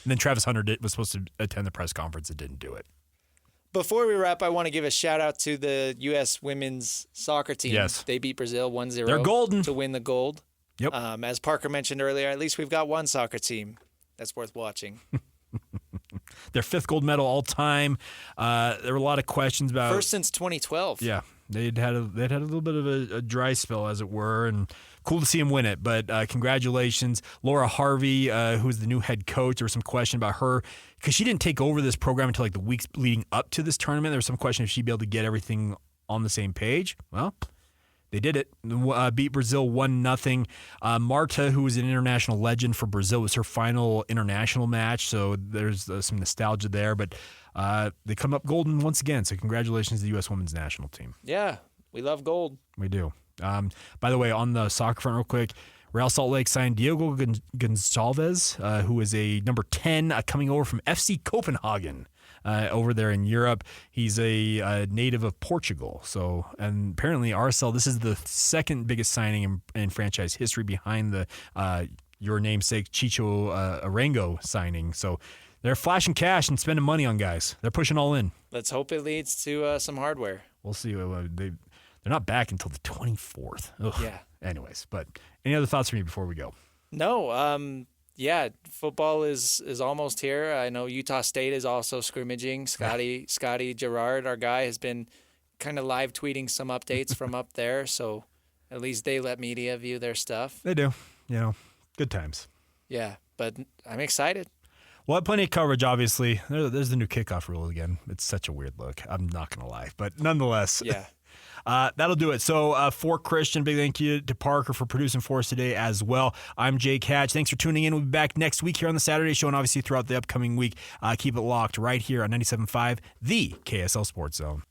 S4: And then Travis Hunter was supposed to attend the press conference and didn't do it.
S5: Before we wrap, I want to give a shout out to the U.S. women's soccer team.
S4: Yes.
S5: They beat Brazil 1-0.
S4: They're golden.
S5: To win the gold.
S4: Yep.
S5: As Parker mentioned earlier, at least we've got one soccer team that's worth watching.
S4: Their fifth gold medal all time. There were a lot of questions about
S5: First since 2012.
S4: Yeah, they'd had a little bit of a dry spell, as it were, and cool to see him win it. But congratulations, Laura Harvey, who's the new head coach. There was some question about her because she didn't take over this program until like the weeks leading up to this tournament. There was some question if she'd be able to get everything on the same page. Well, they did it. Beat Brazil 1-0. Marta, who was an international legend for Brazil, was her final international match. So there's some nostalgia there. But they come up golden once again. So congratulations to the U.S. women's national team.
S5: Yeah, we love gold.
S4: We do. By the way, on the soccer front real quick, Real Salt Lake signed Diego Gonçalves, who is a number 10 coming over from FC Copenhagen. Over there in Europe. He's a native of Portugal. So, and apparently RSL, this is the second biggest signing in franchise history behind the your namesake Chicho Arango signing. So they're flashing cash and spending money on guys. They're pushing all in.
S5: Let's hope it leads to some hardware.
S4: We'll see. They're not back until the 24th. Ugh.
S5: Yeah.
S4: Anyways, but any other thoughts from you before we go?
S5: No. Yeah, football is almost here. I know Utah State is also scrimmaging. Scotty Gerard, our guy, has been kind of live tweeting some updates from up there. So at least they let media view their stuff.
S4: They do. Good times.
S5: Yeah, but I'm excited.
S4: We'll have plenty of coverage, obviously. There's the new kickoff rule again. It's such a weird look. I'm not going to lie. But nonetheless.
S5: Yeah.
S4: That'll do it. So for Christian, big thank you to Parker for producing for us today as well. I'm Jake Hatch. Thanks for tuning in. We'll be back next week here on the Saturday Show and obviously throughout the upcoming week. Keep it locked right here on 97.5, the KSL Sports Zone.